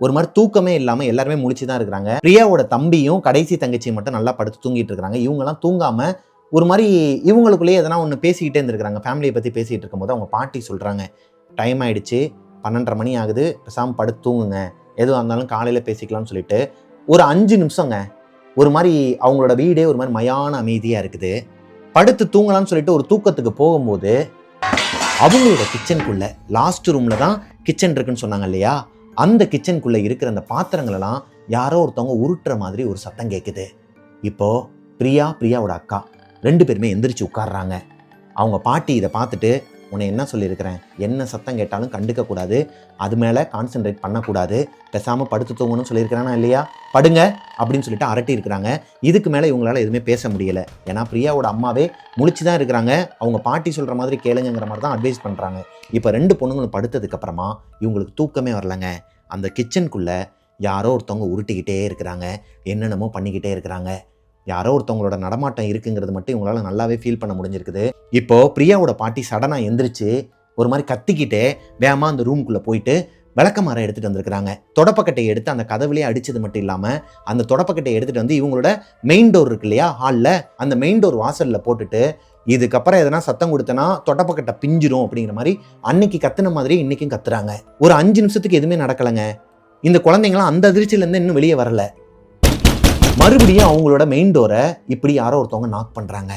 ஒரு மாதிரி தூக்கமே இல்லாமல் எல்லாருமே முழிச்சு தான் இருக்கிறாங்க. பிரியாவோட தம்பியும் கடைசி தங்கச்சியும் மட்டும் நல்லா படுத்து தூங்கிட்டு இருக்காங்க. இவங்கெல்லாம் தூங்காமல் ஒரு மாதிரி இவங்களுக்குள்ளேயே எதனா ஒன்று பேசிக்கிட்டே இருந்திருக்காங்க. ஃபேமிலியை பற்றி பேசிகிட்டு இருக்கும்போது அவங்க பாட்டி சொல்கிறாங்க, டைம் ஆகிடுச்சு, 12:30 மணி ஆகுது, பேசாமல் படுத்து தூங்குங்க, எதுவாக இருந்தாலும் காலையில் பேசிக்கலாம்னு சொல்லிட்டு ஒரு 5 நிமிஷங்க ஒரு மாதிரி அவங்களோட வீடே ஒரு மாதிரி மயான அமைதியாக இருக்குது. படுத்து தூங்கலாம்னு சொல்லிட்டு ஒரு தூக்கத்துக்கு போகும்போது அவங்களோட கிச்சனுக்குள்ளே லாஸ்ட் ரூமில் தான் கிச்சன் இருக்குன்னு சொன்னாங்க இல்லையா, அந்த கிச்சனுக்குள்ளே இருக்கிற அந்த பாத்திரங்களெல்லாம் யாரோ ஒருத்தவங்க உருட்டுற மாதிரி ஒரு சத்தம் கேட்குது. இப்போது பிரியாவோட அக்கா 2 பேருமே எந்திரிச்சு உட்காடுறாங்க. அவங்க பாட்டி இதை பார்த்துட்டு, உன்னை என்ன சொல்லியிருக்கிறேன், என்ன சத்தம் கேட்டாலும் கண்டுக்கக்கூடாது, அது மேலே கான்சென்ட்ரேட் பண்ணக்கூடாது, பேசாமல் படுத்து தூங்கணும்னு சொல்லியிருக்கிறானா இல்லையா, படுங்க அப்படின்னு சொல்லிட்டு அரட்டி இருக்கிறாங்க. இதுக்கு மேலே இவங்களால எதுவுமே பேச முடியலை. ஏன்னா பிரியாவோட அம்மாவே முழிச்சு தான் இருக்கிறாங்க. அவங்க பாட்டி சொல்கிற மாதிரி கேளுங்கிற மாதிரி தான் அட்வைஸ் பண்ணுறாங்க. இப்போ 2 பொண்ணுங்களும் படுத்ததுக்கப்புறமா இவங்களுக்கு தூக்கமே வரலங்க. அந்த கிச்சனுக்குள்ளே யாரோ ஒருத்தவங்க உருட்டிக்கிட்டே இருக்கிறாங்க, என்னென்னமோ பண்ணிக்கிட்டே இருக்கிறாங்க. யாரோ ஒருத்தவங்களோட நடமாட்டம் இருக்குங்கிறது மட்டும் இவங்களால நல்லாவே ஃபீல் பண்ண முடிஞ்சிருக்குது. இப்போது பிரியாவோட பாட்டி சடனாக எந்திரிச்சு ஒரு மாதிரி கத்திக்கிட்டே வேகமாக அந்த ரூமுக்குள்ளே போயிட்டு விளக்கமாரை எடுத்துகிட்டு வந்திருக்கிறாங்க. தொடப்பக்கட்டையை எடுத்து அந்த கதவுலேயே அடித்தது மட்டும் இல்லாமல் அந்த தொடப்பக்கட்டையை எடுத்துகிட்டு வந்து இவங்களோட மெயின் டோர் இருக்கு இல்லையா ஹாலில், அந்த மெயின் டோர் வாசலில் போட்டுட்டு, இதுக்கப்புறம் எதனா சத்தம் கொடுத்தனா தொடப்பக்கட்டை பிஞ்சிரும் அப்படிங்கிற மாதிரி அன்னைக்கு கத்துன மாதிரி இன்றைக்கும் கத்துறாங்க. ஒரு 5 நிமிஷத்துக்கு எதுவுமே நடக்கலைங்க. இந்த குழந்தைங்களாம் அந்த அதிர்ச்சியிலேருந்து இன்னும் வெளியே வரல. மறுபடியும் அவங்களோட மெயின் டோரை இப்படி யாரோ ஒருத்தவங்க நாக் பண்ணுறாங்க.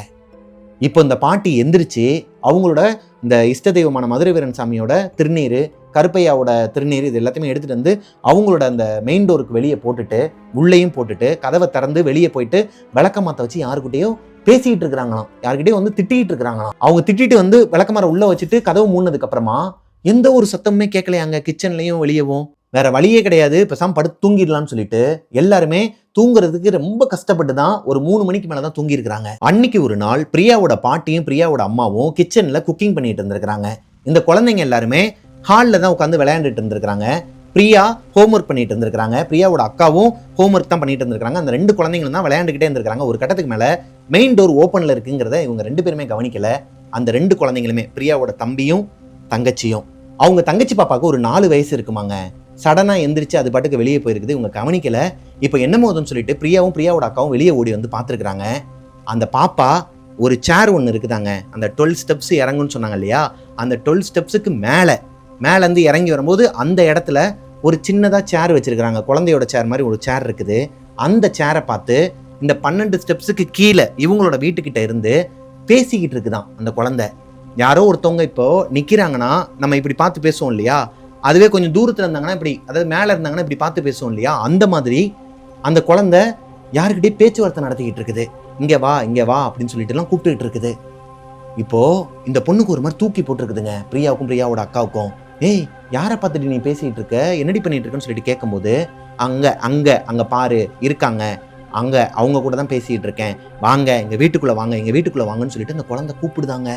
இப்போ இந்த பாட்டி எந்திரிச்சு அவங்களோட இந்த இஷ்ட தெய்வமான மதுரை வீரன் சாமியோட திருநீர், கருப்பையாவோட திருநீர், இது எல்லாத்தையுமே எடுத்துகிட்டு வந்து அவங்களோட அந்த மெயின் டோருக்கு வெளியே போட்டுட்டு, உள்ளேயும் போட்டுட்டு, கதவை திறந்து வெளியே போயிட்டு விளக்கமாத்த வச்சு யாருக்கிட்டையோ பேசிக்கிட்டு இருக்கிறாங்களாம், யாருக்கிட்டையோ வந்து திட்டிகிட்டு இருக்கிறாங்களாம். அவங்க திட்டிட்டு வந்து விளக்கமாரை உள்ளே வச்சுட்டு கதவு மூடினதுக்கு அப்புறமா எந்த ஒரு சத்தமுமே கேட்கலையாங்க. கிச்சன்லையும் வெளியவும் வேற வழியே கிடையாது, பேசாம படுத்து தூங்கிடலாம்னு சொல்லிட்டு எல்லாருமே தூங்குறதுக்கு ரொம்ப கஷ்டப்பட்டு தான் ஒரு 3 மணிக்கு மேலே தான் தூங்கியிருக்கிறாங்க. அன்னைக்கு ஒரு நாள் பிரியாவோட பாட்டியும் பிரியாவோட அம்மாவும் கிச்சனில் குக்கிங் பண்ணிட்டு இருந்திருக்கிறாங்க. இந்த குழந்தைங்க எல்லாருமே ஹாலில் தான் உட்காந்து விளையாண்டுட்டு இருந்திருக்கிறாங்க. பிரியா ஹோம்ஒர்க் பண்ணிட்டு இருந்திருக்காங்க, பிரியாவோட அக்காவும் ஹோம்ஒர்க் தான் பண்ணிட்டு இருந்திருக்காங்க. அந்த 2 குழந்தைங்களும் தான் விளையாண்டுக்கிட்டே இருந்திருக்காங்க. ஒரு கட்டத்துக்கு மேலே மெயின் டோர் ஓப்பனில் இருக்குங்கிறத இவங்க 2 பேருமே கவனிக்கல. அந்த 2 குழந்தைங்களுமே பிரியாவோட தம்பியும் தங்கச்சியும், அவங்க தங்கச்சி பாப்பாவுக்கு ஒரு 4 வயசு இருக்குமாங்க, சடனாக எந்திரிச்சு அது பாட்டுக்கு வெளியே போயிருக்குது. இவங்க கவனிக்கல. இப்போ என்ன மோதுன்னு சொல்லிட்டு பிரியாவோட அக்காவும் வெளியே ஓடி வந்து பார்த்துருக்குறாங்க. அந்த பாப்பா ஒரு சேர் ஒன்று இருக்குதாங்க, அந்த 12 ஸ்டெப்ஸ் இறங்குன்னு சொன்னாங்க இல்லையா, அந்த 12 ஸ்டெப்ஸுக்கு மேலேருந்து இறங்கி வரும்போது அந்த இடத்துல ஒரு சின்னதாக சேர் வச்சுருக்கிறாங்க, குழந்தையோட சேர் மாதிரி ஒரு சேர் இருக்குது. அந்த சேரை பார்த்து இந்த 12 ஸ்டெப்ஸுக்கு கீழே இவங்களோட வீட்டுக்கிட்ட இருந்து பேசிக்கிட்டு இருக்குதான் அந்த குழந்தை. யாரோ ஒருத்தவங்க இப்போது நிற்கிறாங்கன்னா நம்ம இப்படி பார்த்து பேசுவோம் இல்லையா, அதுவே கொஞ்சம் தூரத்தில் இருந்தாங்கன்னா இப்படி, அதாவது மேலே இருந்தாங்கன்னா இப்படி பார்த்து பேசுவோம் இல்லையா, அந்த மாதிரி அந்த குழந்தை யாருக்கிட்டே பேச்சுவார்த்தை நடத்திக்கிட்டு இருக்குது. இங்கே வா அப்படின்னு சொல்லிட்டுலாம் கூப்பிட்டுக்கிட்டு இருக்குது. இப்போது இந்த பொண்ணுக்கு ஒரு மாதிரி தூக்கி போட்டுருக்குதுங்க, பிரியாவுக்கும் பிரியாவோட அக்காவுக்கும். ஏய், யாரை பார்த்துட்டு நீ பேசிகிட்டு இருக்க, என்னடி பண்ணிட்டு இருக்கன்னு சொல்லிட்டு கேட்கும்போது, அங்கே பாரு இருக்காங்க, அங்கே அவங்க கூட தான் பேசிகிட்டு இருக்கேன், வாங்க எங்கள் வீட்டுக்குள்ளே வாங்கன்னு சொல்லிட்டு அந்த குழந்தை கூப்பிடுதாங்க.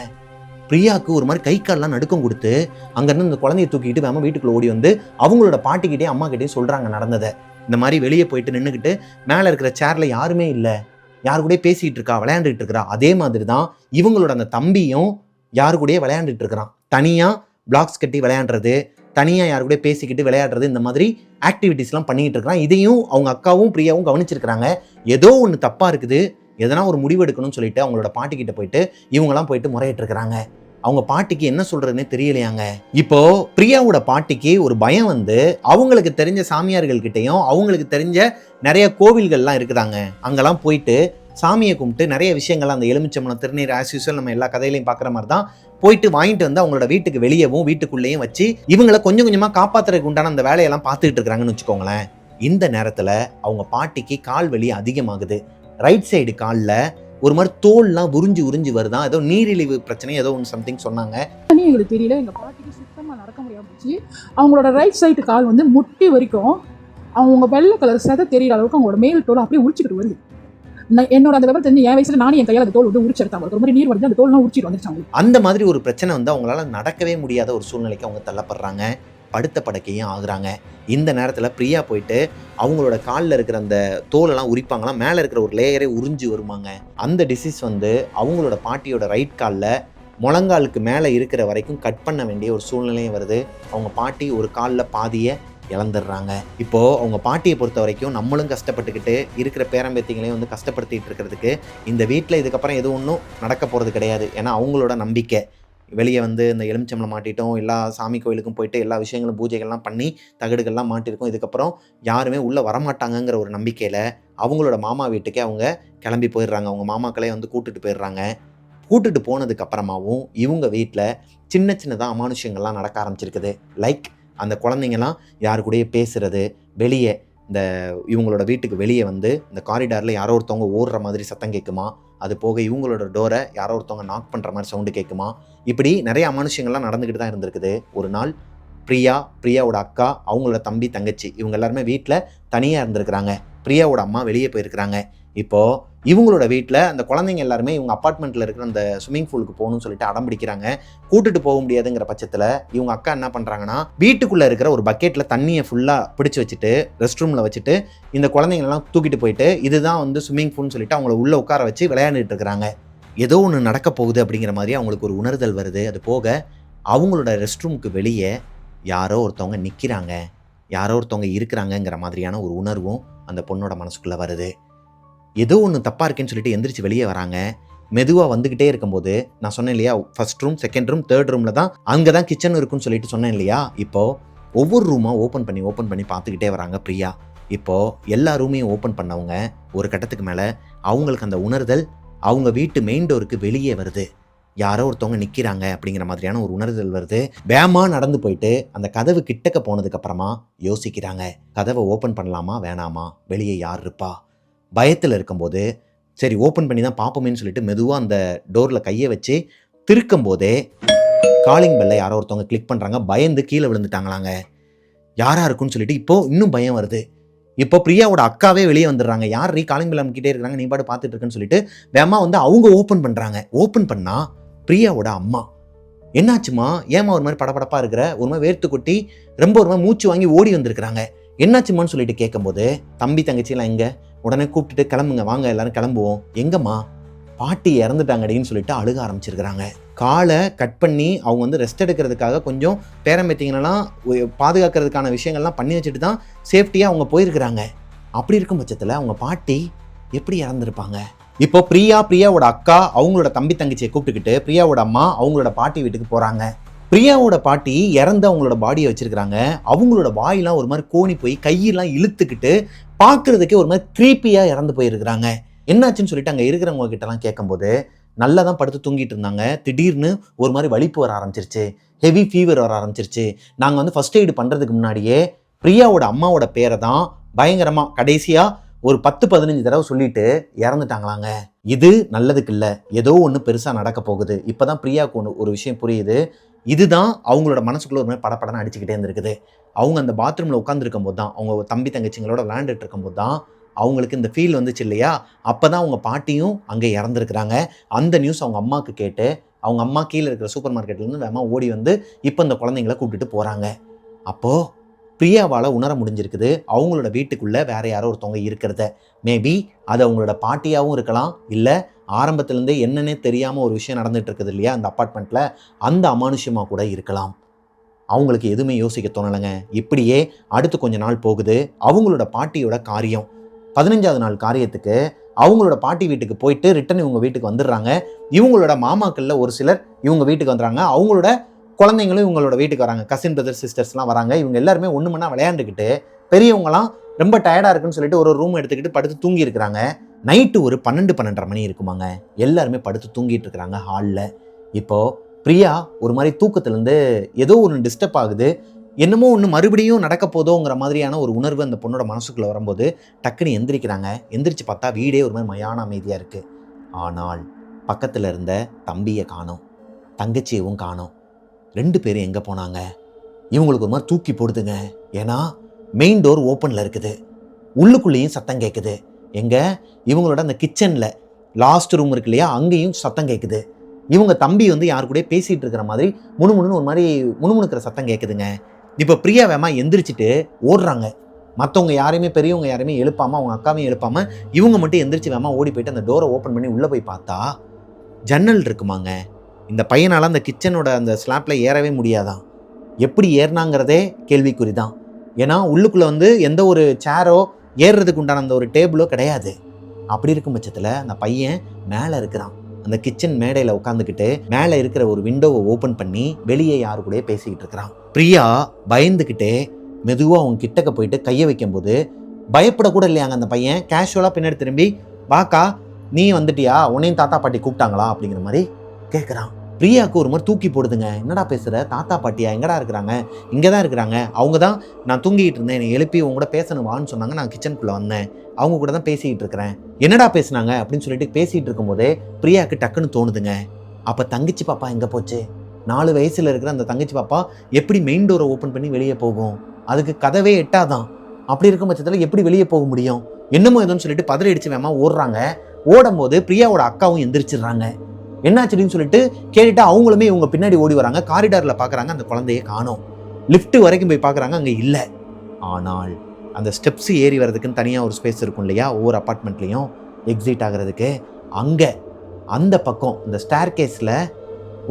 பிரியாவுக்கு ஒரு மாதிரி கை கால்லாம் நடுக்கம் கொடுத்து அங்கேருந்து அந்த குழந்தைய தூக்கிட்டு வேமா வீட்டுக்குள்ளே ஓடி வந்து அவங்களோட பாட்டிக்கிட்டே அம்மாக்கிட்டே சொல்கிறாங்க நடந்ததை. இந்த மாதிரி வெளியே போயிட்டு நின்றுக்கிட்டு மேலே இருக்கிற சேரில் யாருமே இல்லை, யாரு கூட பேசிகிட்டு இருக்கா, விளையாண்டுட்டு இருக்கிறா. அதே மாதிரி தான் இவங்களோட அந்த தம்பியும் யாரு கூட விளையாண்டுட்டு இருக்கிறான். தனியாக பிளாக்ஸ் கட்டி விளையாடுறது, தனியாக யாரு கூட பேசிக்கிட்டு விளையாடுறது, இந்த மாதிரி ஆக்டிவிட்டீஸ்லாம் பண்ணிக்கிட்டு இருக்கிறான். இதையும் அவங்க அக்காவும் பிரியாவும் கவனிச்சிருக்கிறாங்க. ஏதோ ஒன்று தப்பாக இருக்குது, எதனா ஒரு முடிவு எடுக்கணும்னு சொல்லிட்டு அவங்களோட பாட்டிக்கிட்ட போயிட்டு இவங்கெல்லாம் போயிட்டு முறையிட்டு இருக்கிறாங்க. அவங்க பாட்டிக்கு என்ன சொல்றதுன்னே தெரியலையாங்க. இப்போ பிரியாவோட பாட்டிக்கு ஒரு பயம் வந்து அவங்களுக்கு தெரிஞ்ச சாமியார்கள் கிட்டையும் அவங்களுக்கு தெரிஞ்ச நிறைய கோவில்கள்லாம் இருக்குதாங்க, அங்கெல்லாம் போயிட்டு சாமியை கும்பிட்டு நிறைய விஷயங்கள்லாம் அந்த எலுமிச்சம்பழம் திருநீர் ஆஸ் யூசுவல் நம்ம எல்லா கதையிலையும் பார்க்குற மாதிரி தான் போயிட்டு வாங்கிட்டு வந்து அவங்களோட வீட்டுக்கு வெளியவும் வீட்டுக்குள்ளேயும் வச்சு இவங்களை கொஞ்சம் கொஞ்சமாக காப்பாற்றுறதுக்கு உண்டான அந்த வேலையெல்லாம் பார்த்துக்கிட்டு இருக்கிறாங்கன்னு வச்சுக்கோங்களேன். இந்த நேரத்தில் அவங்க பாட்டிக்கு கால் வலி அதிகமாகுது. ரைட் சைடு காலில் ஒரு மாதிரி தோல்லாம் உறிஞ்சி வருதான், ஏதோ நீரிழிவு பிரச்சனை ஏதோ ஒன்று சம்திங் சொன்னாங்க. எங்களுக்கு தெரியல, எங்கள் பாட்டிக்கு சுத்தமாக நடக்க முடியாம போச்சு. அவங்களோட ரைட் சைடு கால் வந்து முட்டி வரைக்கும் அவங்க வெள்ளை கலர் செதை தெரியற அளவுக்கு அவங்களோட மேல் தோல் அப்படியே உரிச்சிக்கிட்டு வருது. என்னோட அந்த விவரம் தெரிஞ்சு என் வயசுல நானும் என் கையால் அந்த தோல் வந்து உரிச்செடுத்தாங்க, ஒரு மாதிரி நீர் வந்து அந்த தோல்லாம் உரிச்சிட்டு வந்துருச்சாங்க. அந்த மாதிரி ஒரு பிரச்சனை வந்து அவங்களால நடக்கவே முடியாத ஒரு சூழ்நிலைக்கு அவங்க தள்ளப்படுறாங்க, படுத்த படுக்கையும் ஆகுறாங்க. இந்த நேரத்தில் பிரியா போயிட்டு அவங்களோட காலில் இருக்கிற அந்த தோலெல்லாம் உரிப்பாங்களாம், மேலே இருக்கிற ஒரு லேயரே உறிஞ்சி வருமாங்க. அந்த டிசீஸ் வந்து அவங்களோட பாட்டியோட ரைட் காலில் முழங்காலுக்கு மேலே இருக்கிற வரைக்கும் கட் பண்ண வேண்டிய ஒரு சூழ்நிலையும் வருது. அவங்க பாட்டி ஒரு காலில் பாதியை இழந்துடுறாங்க. இப்போது அவங்க பாட்டியை பொறுத்த வரைக்கும் நம்மளும் கஷ்டப்பட்டுக்கிட்டு இருக்கிற பேரம்பேத்திங்களையும் வந்து கஷ்டப்படுத்திட்டு இருக்கிறதுக்கு இந்த வீட்டில் இதுக்கப்புறம் எதுவும் ஒன்றும் நடக்க போகிறது கிடையாது. ஏன்னா அவங்களோட நம்பிக்கை வெளியே வந்து இந்த எலுமிச்சம்பளம் மாட்டிட்டோம், எல்லா சாமி கோயிலுக்கும் போயிட்டு எல்லா விஷயங்களும் பூஜைகள்லாம் பண்ணி தகடுகள்லாம் மாட்டியிருக்கோம், இதுக்கப்புறம் யாருமே உள்ளே வரமாட்டாங்கங்கிற ஒரு நம்பிக்கையில் அவங்களோட மாமா வீட்டுக்கே அவங்க கிளம்பி போயிடுறாங்க. அவங்க மாமாக்களே வந்து கூட்டுட்டு போயிடுறாங்க. கூட்டுட்டு போனதுக்கு அப்புறமாவும் இவங்க வீட்டில் சின்ன சின்னதாக அமானுஷ்யங்கள்லாம் நடக்க ஆரம்பிச்சிருக்குது. லைக் அந்த குழந்தைங்கலாம் யாரு கூடயே பேசுறது, வெளியே இந்த இவங்களோட வீட்டுக்கு வெளியே வந்து இந்த காரிடாரில் யாரோ ஒருத்தவங்க ஓடுற மாதிரி சத்தம் கேட்குமா, அது போக இவங்களோட டோரை யாரோ ஒருத்தவங்க நாக் பண்ணுற மாதிரி சவுண்டு கேட்குமா, இப்படி நிறைய அமானுஷ்யங்கள்லாம் நடந்துக்கிட்டு தான் இருந்திருக்குது. ஒரு நாள் பிரியாவோட அக்கா, அவங்களோட தம்பி தங்கச்சி இவங்க எல்லாருமே வீட்டில் தனியாக இருந்திருக்கிறாங்க. பிரியாவோட அம்மா வெளியே போயிருக்கிறாங்க. இப்போது இவங்களோட வீட்டில் அந்த குழந்தைங்க எல்லாருமே இவங்க அப்பார்ட்மெண்ட்டில் இருக்கிற அந்த ஸ்விம்மிங் பூலுக்கு போகணும்னு சொல்லிட்டு அடம் பிடிக்கிறாங்க. கூட்டுட்டு போக முடியாதுங்கிற பட்சத்தில் இவங்க அக்கா என்ன பண்ணுறாங்கன்னா, வீட்டுக்குள்ளே இருக்கிற ஒரு பக்கெட்டில் தண்ணியை ஃபுல்லாக பிடிச்சி வச்சுட்டு ரெஸ்ட் ரூமில் வச்சுட்டு இந்த குழந்தைங்களெல்லாம் தூக்கிட்டு போயிட்டு இதுதான் வந்து ஸ்விம்மிங் பூல்னு சொல்லிட்டு அவங்கள உள்ளே உட்கார வச்சு விளையாண்டுட்டு இருக்கிறாங்க. ஏதோ ஒன்று நடக்க போகுது அப்படிங்கிற மாதிரி அவங்களுக்கு ஒரு உணர்தல் வருது. அது போக அவங்களோட ரெஸ்ட் ரூமுக்கு வெளியே யாரோ ஒருத்தவங்க நிற்கிறாங்க, யாரோ ஒருத்தவங்க இருக்கிறாங்கங்கிற மாதிரியான ஒரு உணர்வும் அந்த பொண்ணோட மனசுக்குள்ளே வருது. ஏதோ ஒன்று தப்பாக இருக்கேன்னு சொல்லிட்டு எந்திரிச்சு வெளியே வராங்க. மெதுவாக வந்துக்கிட்டே இருக்கும்போது நான் சொன்னேன் இல்லையா, first room, second room, third ரூமில் தான் அங்கே தான் கிச்சன் இருக்குன்னு சொல்லிட்டு சொன்னேன் இல்லையா. இப்போது ஒவ்வொரு ரூமாக ஓப்பன் பண்ணி பார்த்துக்கிட்டே வராங்க பிரியா. இப்போது எல்லா ரூமையும் ஓப்பன் பண்ணவங்க ஒரு கட்டத்துக்கு மேலே அவங்களுக்கு அந்த உணர்தல் அவங்க வீட்டு மெயின் டோருக்கு வெளியே வருது. யாரோ ஒருத்தவங்க நிற்கிறாங்க அப்படிங்கிற மாதிரியான ஒரு உணர்தல் வருது. வேகமாக நடந்து போயிட்டு அந்த கதவு கிட்டக்க போனதுக்கப்புறமா யோசிக்கிறாங்க, கதவை ஓப்பன் பண்ணலாமா வேணாமா, வெளியே யார் இருப்பா. பயத்தில் இருக்கும்போது சரி ஓப்பன் பண்ணி தான் பார்ப்போமேன்னு சொல்லிட்டு மெதுவாக அந்த டோரில் கையை வச்சு திருக்கும் போதே காலிங் பெல்லை யாரோ ஒருத்தவங்க கிளிக் பண்ணுறாங்க. பயந்து கீழே விழுந்துட்டாங்களாங்க. யாராக இருக்குன்னு சொல்லிட்டு இப்போது இன்னும் பயம் வருது. இப்போ பிரியாவோட அக்காவே வெளியே வந்துடுறாங்க. யார் காலிங் பெல் அமுக்கிட்டே இருக்கிறாங்க, நீ பாட்டு பார்த்துட்டு இருக்குன்னு சொல்லிட்டு வேமா வந்து அவங்க ஓப்பன் பண்ணுறாங்க. ஓப்பன் பண்ணால் பிரியாவோட அம்மா. என்னாச்சுமா, ஏமா ஒரு மாதிரி படபடப்பாக இருக்கிற, ஒரு மாதிரி வேர்த்து கொட்டி ரொம்ப ஒரு மாதிரி மூச்சு வாங்கி ஓடி வந்திருக்கிறாங்க, என்னாச்சுமான்னு சொல்லிட்டு கேட்கும்போது தம்பி தங்கச்சியெல்லாம் எங்கே, உடனே கூப்பிட்டுட்டு கிளம்புங்க, வாங்க எல்லாரும் கிளம்புவோம். எங்கம்மா, பாட்டி இறந்துட்டாங்கடின்னு சொல்லிட்டு அழுக ஆரம்பிச்சிருக்கிறாங்க. காலை கட் பண்ணி அவங்க வந்து ரெஸ்ட் எடுக்கிறதுக்காக கொஞ்சம் பேரம்பேத்திங்கலாம் பாதுகாக்கிறதுக்கான விஷயங்கள்லாம் பண்ணி வச்சுட்டு தான் சேஃப்டியாக அவங்க போயிருக்கிறாங்க. அப்படி இருக்கும் பட்சத்தில் அவங்க பாட்டி எப்படி இறந்துருப்பாங்க? இப்போ பிரியாவோட அக்கா அவங்களோட தம்பி தங்கச்சியை கூப்பிட்டுக்கிட்டு பிரியாவோட அம்மா அவங்களோட பாட்டி வீட்டுக்கு போகிறாங்க. பிரியாவோட பாட்டி இறந்து அவங்களோட பாடியை வச்சிருக்கிறாங்க. அவங்களோட வாயெல்லாம் ஒரு மாதிரி கோணி போய் கையெல்லாம் இழுத்துக்கிட்டு பார்க்கறதுக்கே ஒரு மாதிரி க்ரீப்பியாக இறந்து போயிருக்கிறாங்க. என்னாச்சுன்னு சொல்லிட்டு அங்கே இருக்கிறவங்க கிட்டலாம் கேட்கும்போது நல்லா தான் படுத்து தூங்கிட்டு இருந்தாங்க. திடீர்னு ஒரு மாதிரி வலிப்பு வர ஆரம்பிச்சிருச்சு, ஹெவி ஃபீவர் வர ஆரம்பிச்சிருச்சு. நாங்கள் வந்து ஃபர்ஸ்ட் எய்டு பண்ணுறதுக்கு முன்னாடியே பிரியாவோட அம்மாவோட பேரை தான் பயங்கரமாக கடைசியாக ஒரு 10-15 தடவை சொல்லிட்டு இறந்துட்டாங்களாங்க. இது நல்லதுக்கு இல்லை, ஏதோ ஒன்று பெருசாக நடக்க போகுது. இப்போ தான் பிரியாவுக்கு ஒரு விஷயம் புரியுது. இதுதான் அவங்களோட மனசுக்குள்ள ஒரு மாதிரி படப்படன்னு அடிச்சுக்கிட்டே இருந்திருக்குது. அவங்க அந்த பாத்ரூமில் உட்காந்துருக்கும் போது தான், அவங்க தம்பி தங்கச்சிங்களோட விளையாண்டுட்டு இருக்கும்போது தான் அவங்களுக்கு இந்த ஃபீல் வந்துச்சு இல்லையா. அப்போ தான் அவங்க பாட்டியும் அங்கே இறந்துருக்குறாங்க. அந்த நியூஸ் அவங்க அம்மாவுக்கு கேட்டு அவங்க அம்மா கீழே இருக்கிற சூப்பர் மார்க்கெட்லேருந்து வேகமாக ஓடி வந்து இப்போ இந்த குழந்தைங்கள கூப்பிட்டுட்டு போகிறாங்க. அப்போது பிரியாவால் உணர முடிஞ்சிருக்குது அவங்களோட வீட்டுக்குள்ளே வேறு யாரோ ஒருத்தவங்க இருக்கிறத. மேபி அது அவங்களோட பாட்டியாகவும் இருக்கலாம், இல்லை ஆரம்பத்துலேருந்தே என்னன்னே தெரியாமல் ஒரு விஷயம் நடந்துகிட்டு இருக்குது இல்லையா அந்த அப்பார்ட்மெண்ட்டில், அந்த அமானுஷ்யமாக கூட இருக்கலாம். அவங்களுக்கு எதுவுமே யோசிக்க தோணலைங்க. இப்படியே அடுத்து கொஞ்ச நாள் போகுது. அவங்களோட பாட்டியோட காரியம் 15வது நாள் காரியத்துக்கு அவங்களோட பாட்டி வீட்டுக்கு போயிட்டு ரிட்டன் இவங்க வீட்டுக்கு வந்துடுறாங்க. இவங்களோட மாமாக்களில் ஒரு சிலர் இவங்க வீட்டுக்கு வந்துடுறாங்க. அவங்களோட குழந்தைங்களும் இவங்களோட வீட்டுக்கு வராங்க. கசின் பிரதர்ஸ் சிஸ்டர்ஸ்லாம் வராங்க. இவங்க எல்லாருமே ஒன்று மணி விளையாண்டுக்கிட்டு பெரியவங்களாம் ரொம்ப டயர்டாக இருக்குன்னு சொல்லிட்டு ஒரு ரூம் எடுத்துக்கிட்டு படுத்து தூங்கி இருக்கிறாங்க. நைட்டு ஒரு 12-12:30 மணி இருக்குமாங்க. எல்லாருமே படுத்து தூங்கிட்டு இருக்கிறாங்க ஹாலில். இப்போது பிரியா ஒரு மாதிரி தூக்கத்துலேருந்து ஏதோ ஒன்று டிஸ்டர்ப் ஆகுது, என்னமோ ஒன்று மறுபடியும் நடக்க போதோங்கிற மாதிரியான ஒரு உணர்வு அந்த பொண்ணோட மனசுக்குள்ளே வரும்போது டக்குன்னு எந்திரிக்கிறாங்க. எந்திரிச்சு பார்த்தா வீடே ஒரு மாதிரி மயான அமைதியாக இருக்குது. ஆனால் பக்கத்தில் இருந்த தம்பியை காணோம், தங்கச்சியவும் காணோம். 2 பேரும் எங்கே போனாங்க? இவங்களுக்கு ஒரு மாதிரி தூக்கி போடுதுங்க. ஏன்னா மெயின் டோர் ஓப்பனில் இருக்குது, உள்ளுக்குள்ளேயும் சத்தம் கேட்குது. எங்கே? இவங்களோட அந்த கிச்சனில் லாஸ்ட் ரூம் இருக்கு இல்லையா, அங்கேயும் சத்தம் கேட்குது. இவங்க தம்பி வந்து யாரு கூட பேசிகிட்டு இருக்கிற மாதிரி முணுமுணுன்னு ஒரு மாதிரி முணுமுணுக்கிற சத்தம் கேட்குதுங்க. இப்போ பிரியா வேமா எந்திரிச்சிட்டு ஓடுறாங்க. மற்றவங்க யாரையுமே பெரியவங்க யாரையுமே எழுப்பாமல், அவங்க அக்காவையும் எழுப்பாமல் இவங்க மட்டும் எந்திரிச்சு வேமா ஓடி போயிட்டு அந்த டோரை ஓப்பன் பண்ணி உள்ளே போய் பார்த்தா ஜன்னல் இருக்குமாங்க. இந்த பையனால் அந்த கிச்சனோட அந்த ஸ்லாப்பில் ஏறவே முடியாதான். எப்படி ஏறினாங்கிறதே கேள்விக்குறி தான். ஏன்னா உள்ளுக்குள்ளே வந்து எந்த ஒரு சேரோ ஏறுறதுக்கு உண்டான அந்த ஒரு டேபிளோ கிடையாது. அப்படி இருக்கும் பட்சத்தில் அந்த பையன் மேலே இருக்கிறான். அந்த கிச்சன் மேடையில் உட்காந்துக்கிட்டு மேலே இருக்கிற ஒரு விண்டோவை ஓப்பன் பண்ணி வெளியே யாரு கூட பேசிக்கிட்டு இருக்கிறான். பிரியா பயந்துக்கிட்டே மெதுவாக அவங்க கிட்டக்க போயிட்டு கையை வைக்கும்போது பயப்படக்கூட இல்லையாங்க அந்த பையன். கேஷுவலாக பின்னாடி திரும்பி, வாக்கா நீ வந்துட்டியா, உன்னையும் தாத்தா பாட்டி கூப்பிட்டாங்களா அப்படிங்கிற மாதிரி கேட்குறான். பிரியாவுக்கு ஒரு மாதிரி தூக்கி போடுதுங்க. என்னடா பேசுகிற, தாத்தா பாட்டியா, எங்கடா இருக்கிறாங்க? இங்கே தான் இருக்கிறாங்க. அவங்க தான் நான் தூங்கிக்கிட்டு இருந்தேன், என்னை எழுப்பி உங்க கூட பேசணும் வான்னு சொன்னாங்க, நான் கிச்சனுக்குள்ளே வந்தேன், அவங்க கூட தான் பேசிக்கிட்டு இருக்கிறேன். என்னடா பேசுனாங்க அப்படின்னு சொல்லிட்டு பேசிகிட்டு இருக்கும்போதே பிரியாவுக்கு டக்குன்னு தோணுதுங்க, அப்போ தங்கச்சி பாப்பா எங்கே போச்சு? 4 வயசில் இருக்கிற அந்த தங்கச்சி பாப்பா எப்படி மெயின் டோரை ஓப்பன் பண்ணி வெளியே போகும்? அதுக்கு கதவே எட்டாதான். அப்படி இருக்கும் பட்சத்தில் எப்படி வெளியே போக முடியும்? என்னமோ எதுன்னு சொல்லிட்டு பதறி அடிச்சு வேமா ஓடுறாங்க. ஓடும் போது பிரியாவோட அக்காவும் எந்திரிச்சிடுறாங்க. என்னாச்சுன்னு சொல்லிட்டு கேட்டுட்டு அவங்களுமே இவங்க பின்னாடி ஓடி வராங்க. காரிடாரில் பார்க்குறாங்க, அந்த குழந்தையை காணோம். லிஃப்ட் வரைக்கும் போய் பார்க்குறாங்க, அங்கே இல்லை. ஆனால் அந்த ஸ்டெப்ஸ் ஏறி வர்றதுக்குன்னு தனியாக ஒரு ஸ்பேஸ் இருக்கும் இல்லையா, ஒவ்வொரு அப்பார்ட்மெண்ட்லேயும் எக்ஸிட் ஆகிறதுக்கு. அங்கே அந்த பக்கம் இந்த ஸ்டேர் கேஸில்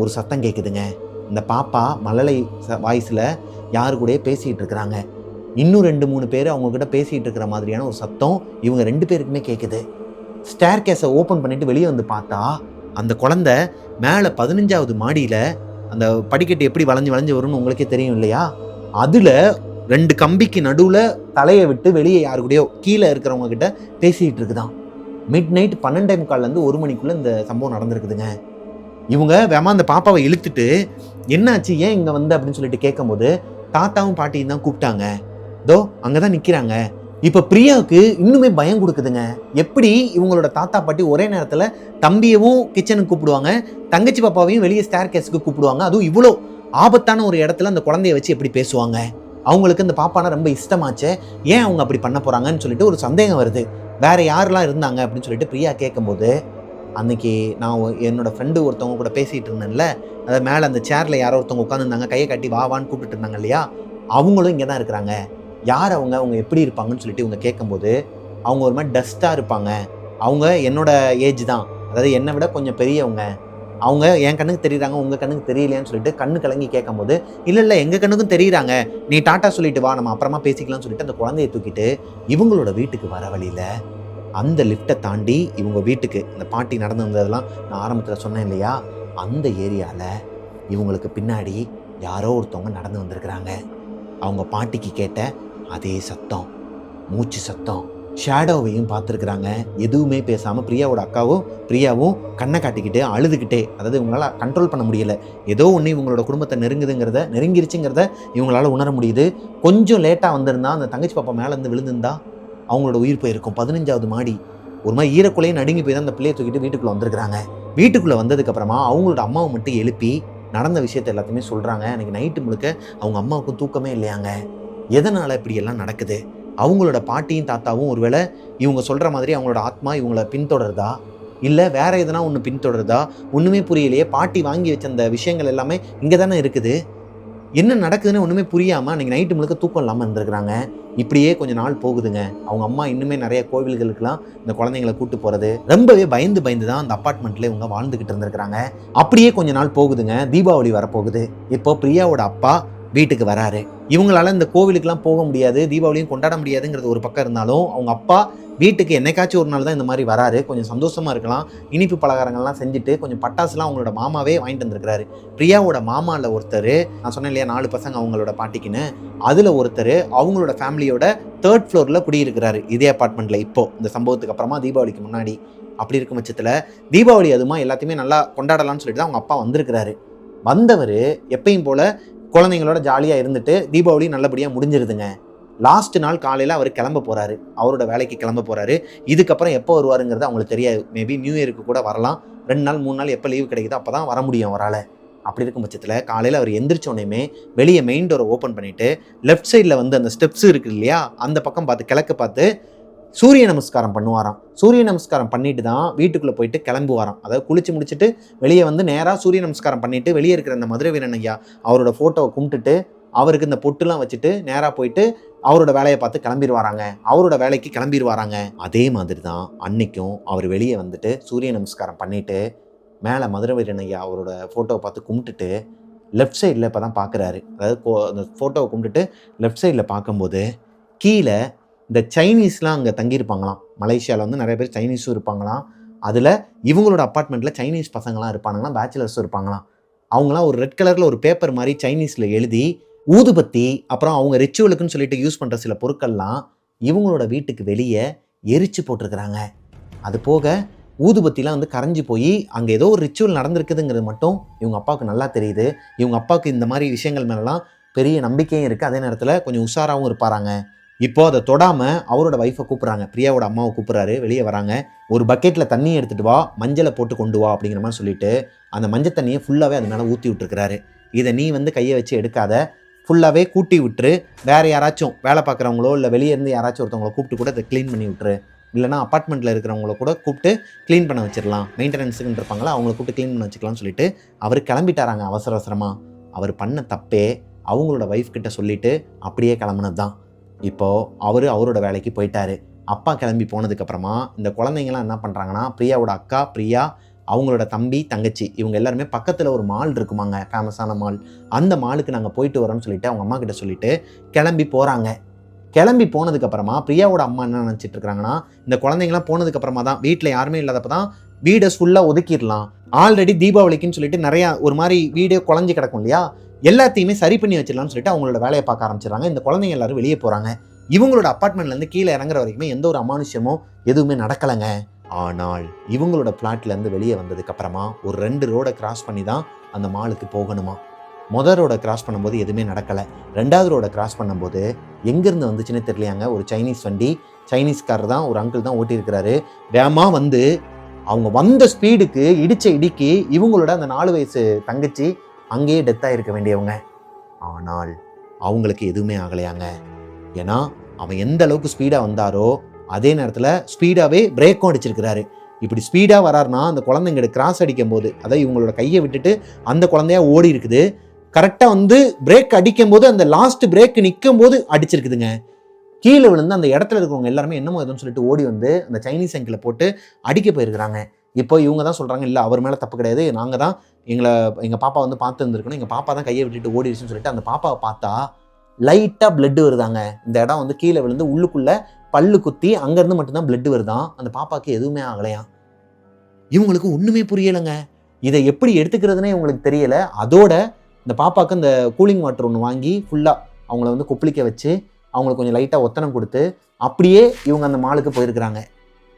ஒரு சத்தம் கேட்குதுங்க. இந்த பாப்பா மழலை வாய்ஸில் யாரு கூட பேசிகிட்டு இருக்கிறாங்க. இன்னும் 2-3 பேர் அவங்கக்கிட்ட பேசிகிட்டு இருக்கிற மாதிரியான ஒரு சத்தம் இவங்க 2 பேருக்குமே கேட்குது. ஸ்டேர் கேஸை ஓப்பன் பண்ணிவிட்டு வெளியே வந்து பார்த்தா அந்த குழந்தை மேலே 15வது மாடியில் அந்த படிக்கட்டு எப்படி வளைஞ்சு வளைஞ்சு வரும்னு உங்களுக்கே தெரியும் இல்லையா, அதில் 2 கம்பிக்கு நடுவில் தலையை விட்டு வெளியே யாரு கூடயோ கீழே இருக்கிறவங்க கிட்ட பேசிகிட்டு இருக்குதான். மிட் நைட் 12:45 1 மணிக்குள்ளே இந்த சம்பவம் நடந்திருக்குதுங்க. இவங்க வேமா அந்த பாப்பாவை இழுத்துட்டு என்னாச்சு, ஏன் இங்கே வந்து அப்படின்னு சொல்லிட்டு கேட்கும்போது தாத்தாவும் பாட்டியும் தான் கூப்பிட்டாங்க, தோ அங்கே தான் நிற்கிறாங்க. இப்போ பிரியாவுக்கு இன்னுமே பயம் கொடுக்குதுங்க. எப்படி இவங்களோட தாத்தா பாட்டி ஒரே நேரத்தில் தம்பியவும் கிச்சனுக்கு கூப்பிடுவாங்க, தங்கச்சி பாப்பாவையும் வெளியே ஸ்டேர் கேஸுக்கு கூப்பிடுவாங்க, அதுவும் இவ்வளோ ஆபத்தான ஒரு இடத்துல அந்த குழந்தைய வச்சு எப்படி பேசுவாங்க? அவங்களுக்கு இந்த பாப்பானா ரொம்ப இஷ்டமாச்சே, ஏன் அவங்க அப்படி பண்ண போகிறாங்கன்னு சொல்லிட்டு ஒரு சந்தேகம் வருது. வேற யாரெல்லாம் இருந்தாங்க அப்படின்னு சொல்லிட்டு பிரியா கேட்கும்போது, அன்னைக்கு நான் என்னோட ஃப்ரெண்டு ஒருத்தவங்க கூட பேசிகிட்டு இருந்தேன்ல, அதை மேலே அந்த சேரில் யாரோ ஒருத்தவங்க உட்காந்துருந்தாங்க, கையை கட்டி வான்னு கூப்பிட்டு இருந்தாங்க இல்லையா, அவங்களும் இங்கே தான் இருக்கிறாங்க. யார் அவங்க எப்படி இருப்பாங்கன்னு சொல்லிட்டு இவங்க கேட்கும்போது, அவங்க ஒரு மாதிரி டஸ்ட்டாக இருப்பாங்க, அவங்க என்னோட ஏஜ் தான், அதாவது என்னை விட கொஞ்சம் பெரியவங்க, அவங்க என் கண்ணுக்கு தெரியுறாங்க, உங்கள் கண்ணுக்கு தெரியலையான்னு சொல்லிட்டு கண்ணு கலங்கி கேட்கும்போது, இல்லை எங்கள் கண்ணுக்கும் தெரியுறாங்க, நீ டாட்டா சொல்லிட்டு வா, நம்ம அப்புறமா பேசிக்கலாம்னு சொல்லிட்டு அந்த குழந்தையை தூக்கிட்டு இவங்களோட வீட்டுக்கு வர வழியில் அந்த லிஃப்ட்டை தாண்டி இவங்க வீட்டுக்கு, இந்த பாட்டி நடந்து வந்ததெல்லாம் நான் ஆரம்பத்தில் சொன்னேன் இல்லையா, அந்த ஏரியாவில் இவங்களுக்கு பின்னாடி யாரோ ஒருத்தவங்க நடந்து வந்திருக்கிறாங்க. அவங்க பாட்டிக்கு கேட்ட அதே சத்தம், மூச்சு சத்தம், ஷேடோவையும் பார்த்துருக்குறாங்க. எதுவுமே பேசாமல் பிரியாவும் கண்ணை காட்டிக்கிட்டு அழுதுகிட்டே, அதாவது இவங்களால் கண்ட்ரோல் பண்ண முடியலை, ஏதோ ஒன்று இவங்களோட குடும்பத்தை நெருங்கிருச்சுங்கிறத இவங்களால் உணர முடியுது. கொஞ்சம் லேட்டாக வந்திருந்தா அந்த தங்கச்சி பாப்பா மேலேருந்து விழுந்திருந்தா அவங்களோட உயிர் போயிருக்கும். 15வது மாடி ஒரு மாதிரி ஈரக்குலையும் நடுங்கி போய் தான் அந்த பிள்ளையை தூக்கிட்டு வீட்டுக்குள்ளே வந்திருக்கிறாங்க. வீட்டுக்குள்ளே வந்ததுக்கப்புறமா அவங்களோட அம்மாவை மட்டும் எழுப்பி நடந்த விஷயத்தை எல்லாத்தையுமே சொல்கிறாங்க. அன்றைக்கி நைட்டு முழுக்க அவங்க அம்மாவுக்கும் தூக்கமே இல்லையாங்க. எதனால் இப்படியெல்லாம் நடக்குது? அவங்களோட பாட்டியும் தாத்தாவும் ஒருவேளை இவங்க சொல்கிற மாதிரி அவங்களோட ஆத்மா இவங்கள பின்தொடருதா, இல்லை வேற எதனா ஒன்று பின்தொடருதா, ஒன்றுமே புரியலையே. பாட்டி வாங்கி வச்ச அந்த விஷயங்கள் எல்லாமே இங்கே தானே இருக்குது, என்ன நடக்குதுன்னு ஒன்றுமே புரியாமல் அன்றைக்கி நைட்டு முழுக்க தூக்கம் இல்லாமல் இருந்திருக்கிறாங்க. இப்படியே கொஞ்சம் நாள் போகுதுங்க. அவங்க அம்மா இன்னுமே நிறைய கோவில்களுக்கெல்லாம் இந்த குழந்தைங்களை கூட்டு போகிறது, ரொம்பவே பயந்து தான் அந்த அப்பார்ட்மெண்ட்டில் இவங்க வாழ்ந்துக்கிட்டு இருந்திருக்கிறாங்க. அப்படியே கொஞ்ச நாள் போகுதுங்க. தீபாவளி வரப்போகுது. இப்போ பிரியாவோட அப்பா வீட்டுக்கு வராரு. இவங்களால இந்த கோவிலுக்கெல்லாம் போக முடியாது, தீபாவளியும் கொண்டாட முடியாதுங்கிறது ஒரு பக்கம் இருந்தாலும் அவங்க அப்பா வீட்டுக்கு என்னைக்காச்சும் ஒரு நாள் தான் இந்த மாதிரி வராரு. கொஞ்சம் சந்தோஷமாக இருக்கலாம், இனிப்பு பலகாரங்கள்லாம் செஞ்சுட்டு கொஞ்சம் பட்டாசுலாம் அவங்களோட மாமாவே வாங்கிட்டு வந்துருக்கிறாரு. பிரியாவோட மாமாவில் ஒருத்தர், நான் சொன்னேன் இல்லையா 4 பசங்க அவங்களோட பாட்டிக்குன்னு, அதில் ஒருத்தர் அவங்களோட ஃபேமிலியோட 3rd ஃப்ளோரில் குடியிருக்கிறாரு இதே அப்பார்ட்மெண்ட்டில். இப்போது இந்த சம்பவத்துக்கு அப்புறமா தீபாவளிக்கு முன்னாடி. அப்படி இருக்கும் பட்சத்தில் தீபாவளி அதுமா எல்லாத்தையுமே நல்லா கொண்டாடலாம்னு சொல்லிட்டு தான் அவங்க அப்பா வந்திருக்கிறாரு. வந்தவர் எப்பயும் போல் குழந்தைங்களோட ஜாலியாக இருந்துட்டு தீபாவளி நல்லபடியாக முடிஞ்சிருதுங்க. லாஸ்ட் நாள் காலையில் அவர் கிளம்ப போகிறாரு, அவரோட வேலைக்கு கிளம்ப போகிறாரு. இதுக்கப்புறம் எப்போ வருவாருங்கிறது அவங்களுக்கு தெரியாது. மேபி நியூ இயருக்கு கூட வரலாம், 2 நாள் 3 நாள் எப்போ லீவு கிடைக்குதோ அப்போ தான் வர முடியும் அவரால். அப்படி இருக்கும் பட்சத்தில் காலையில் அவர் எந்திரிச்சோடனே வெளியே மெயின் டோரை ஓப்பன் பண்ணிவிட்டு லெஃப்ட் சைடில் வந்து அந்த ஸ்டெப்ஸ் இருக்குது இல்லையா, அந்த பக்கம் பார்த்து கிழக்கு பார்த்து சூரிய நமஸ்காரம் பண்ணுவாராம். சூரிய நமஸ்காரம் பண்ணிட்டு தான் வீட்டுக்குள்ளே போயிட்டு கிளம்புவாராம். அதாவது குளிச்சு முடிச்சுட்டு வெளியே வந்து நேராக சூரிய நமஸ்காரம் பண்ணிவிட்டு வெளியே இருக்கிற அந்த மதுரை வீரன் ஐயா அவரோட ஃபோட்டோவை கும்பிட்டுட்டு அவருக்கு இந்த பொட்டுலாம் வச்சுட்டு நேராக போயிட்டு அவரோட வேலையை பார்த்து கிளம்பிடுவாராங்க. அவரோட வேலைக்கு கிளம்பிடுவாராங்க. அதே மாதிரி தான் அன்னைக்கும் அவர் வெளியே வந்துட்டு சூரிய நமஸ்காரம் பண்ணிவிட்டு மேலே மதுரை வீரன் ஐயா அவரோட ஃபோட்டோவை பார்த்து கும்பிட்டுட்டு லெஃப்ட் சைடில் இப்போ தான் பார்க்குறாரு. அதாவது அந்த ஃபோட்டோவை கும்பிட்டுட்டு லெஃப்ட் சைடில் பார்க்கும்போது கீழே இந்த சைனீஸ்லாம் அங்கே தங்கியிருப்பாங்களாம். மலேசியாவில் வந்து நிறைய பேர் சைனீஸும் இருப்பாங்களாம். அதில் இவங்களோட அப்பார்ட்மெண்ட்டில் சைனீஸ் பசங்களாம் இருப்பாங்களாம், பேச்சுலர்ஸும் இருப்பாங்களாம். அவங்களாம் ஒரு ரெட் கலரில் ஒரு பேப்பர் மாதிரி சைனீஸில் எழுதி ஊதுபத்தி, அப்புறம் அவங்க ரிச்சுவலுக்குன்னு சொல்லிட்டு யூஸ் பண்ணுற சில பொருட்கள்லாம் இவங்களோட வீட்டுக்கு வெளியே எரிச்சு போட்டிருக்கிறாங்க. அது போக ஊதுபத்திலாம் வந்து கரைஞ்சி போய் அங்கே ஏதோ ஒரு ரிச்சுவல் நடந்திருக்குதுங்கிறது மட்டும் இவங்க அப்பாவுக்கு நல்லா தெரியுது. இவங்க அப்பாவுக்கு இந்த மாதிரி விஷயங்கள் மேலெலாம் பெரிய நம்பிக்கையும் இருக்குது. அதே நேரத்தில் கொஞ்சம் உஷாராகவும் இருப்பாராங்க. இப்போ அதை தொடாமல் அவரோட ஒய்ஃபை கூப்பிட்றாங்க. பிரியாவோட அம்மாவை கூப்பிட்றாரு. வெளியே வராங்க. ஒரு பக்கெட்டில் தண்ணியை எடுத்துகிட்டு வா, மஞ்சளை போட்டு கொண்டு வா அப்படிங்கிற மாதிரி சொல்லிட்டு அந்த மஞ்சள் தண்ணியை ஃபுல்லாகவே அது மேலே ஊற்றி விட்டுருக்கிறாரு. இதை நீ வந்து கையை வச்சு எடுக்காத, ஃபுல்லாகவே கூட்டி விட்டுரு. வேறு யாராச்சும் வேலை பார்க்குறவங்களோ இல்லை வெளியே இருந்து யாராச்சும் ஒருத்தவங்கள கூப்பிட்டு கூட அதை க்ளீன் பண்ணி விட்டுரு. இல்லைனா அப்பார்ட்மெண்ட்டில் இருக்கிறவங்கள கூட கூப்பிட்டு க்ளீன் பண்ண வச்சிடலாம். மெயின்டெனன்ஸுக்குன்னு இருப்பாங்களா, அவங்கள கூப்பிட்டு க்ளீன் பண்ண வச்சுக்கலாம்னு சொல்லிட்டு அவர் கிளம்பிட்டாராங்க அவசர அவசரமாக. அவர் பண்ண தப்பே அவங்களோட ஒய்ஃப் கிட்ட சொல்லிவிட்டு அப்படியே கிளம்புனது தான். இப்போது அவரோட வேலைக்கு போயிட்டாரு. அப்பா கிளம்பி போனதுக்கப்புறமா இந்த குழந்தைங்களாம் என்ன பண்ணுறாங்கன்னா, பிரியாவோட அக்கா பிரியா, அவங்களோட தம்பி தங்கச்சி, இவங்க எல்லாருமே பக்கத்தில் ஒரு மால் இருக்குமாங்க, ஃபேமஸான மால். அந்த மாலுக்கு நாங்கள் போயிட்டு வரோம்னு சொல்லிட்டு அவங்க அம்மா கிட்ட சொல்லிட்டு கிளம்பி போகிறாங்க. கிளம்பி போனதுக்கப்புறமா பிரியாவோட அம்மா என்ன நினச்சிட்டு இருக்கிறாங்கன்னா, இந்த குழந்தைங்களாம் போனதுக்கப்புறமா தான், வீட்டில் யாருமே இல்லாதப்ப தான் வீடை ஃபுல்லாக ஒதுக்கிடலாம். ஆல்ரெடி தீபாவளிக்குன்னு சொல்லிட்டு நிறையா ஒரு மாதிரி வீடே குழஞ்சி கிடக்கும் இல்லையா, எல்லாத்தையுமே சரி பண்ணி வச்சிடலாம்னு சொல்லிட்டு அவங்களோட வேலையை பார்க்க ஆரம்பிச்சிடறாங்க. இந்த குழந்தைங்க எல்லாரும் வெளியே போகிறாங்க. இவங்களோட அப்பார்ட்மெண்ட்லேருந்து கீழே இறங்குற வரைக்குமே எந்த ஒரு அமானுஷ்யமோ எதுவுமே நடக்கலைங்க. ஆனால் இவங்களோட பிளாட்லேருந்து வெளியே வந்ததுக்கப்புறமா ஒரு 2 ரோடை கிராஸ் பண்ணி தான் அந்த மாலுக்கு போகணுமா. முதல் ரோடை கிராஸ் பண்ணும்போது எதுவுமே நடக்கலை. 2வது ரோடை கிராஸ் பண்ணும்போது எங்கேருந்து வந்துச்சுன்னு தெரியலையாங்க, ஒரு சைனீஸ் வண்டி, சைனீஸ்காரர் தான், ஒரு அங்கிள் தான் ஓட்டியிருக்கிறாரு. வேகமாக வந்து அவங்க வந்த ஸ்பீடுக்கு இடித்த இடிக்கு இவங்களோட அந்த 4 வயசு தங்கச்சி அங்கேயே டெத் ஆகிருக்க வேண்டியவங்க. ஆனால் அவங்களுக்கு எதுவுமே ஆகலையாங்க. ஏன்னா அவன் எந்த அளவுக்கு ஸ்பீடாக வந்தாரோ அதே நேரத்தில் ஸ்பீடாகவே பிரேக்கும் அடிச்சிருக்கிறாரு. இப்படி ஸ்பீடாக வராருனா அந்த குழந்தைங்க கிராஸ் அடிக்கும் போது, அதாவது இவங்களோட கையை விட்டுட்டு அந்த குழந்தையா ஓடி இருக்குது, கரெக்டாக வந்து பிரேக் அடிக்கும் போது அந்த லாஸ்ட் பிரேக் நிற்கும் போது அடிச்சிருக்குதுங்க. கீழே விழுந்து அந்த இடத்துல இருக்கிறவங்க எல்லாருமே என்னமோ எதுன்னு சொல்லிட்டு ஓடி வந்து அந்த சைனீஸ் அங்கிளை போட்டு அடிக்க போயிருக்கிறாங்க. இப்போ இவங்க தான் சொல்கிறாங்க, இல்லை அவர் மேலே தப்பு கிடையாது, நாங்கள் தான் எங்கள் பாப்பா வந்து பார்த்து இருந்திருக்கணும், எங்கள் பாப்பா தான் கையை விட்டுட்டு ஓடிடுச்சுன்னு சொல்லிட்டு அந்த பாப்பாவை பார்த்தா லைட்டாக பிளட்டு வருதாங்க. இந்த இடம் வந்து கீழே விழுந்து உள்ளுக்குள்ளே பல்லு குத்தி அங்கேருந்து மட்டும்தான் பிளட்டு வருதான். அந்த பாப்பாவுக்கு எதுவுமே ஆகலையாம். இவங்களுக்கு ஒன்றுமே புரியலைங்க. இதை எப்படி எடுத்துக்கிறதுனே இவங்களுக்கு தெரியலை. அதோட இந்த பாப்பாவுக்கு இந்த கூலிங் வாட்டர் ஒன்று வாங்கி ஃபுல்லாக அவங்கள வந்து கொப்பளிக்க வச்சு அவங்களுக்கு கொஞ்சம் லைட்டாக ஒத்தனம் கொடுத்து அப்படியே இவங்க அந்த மாலுக்கு போயிருக்கிறாங்க.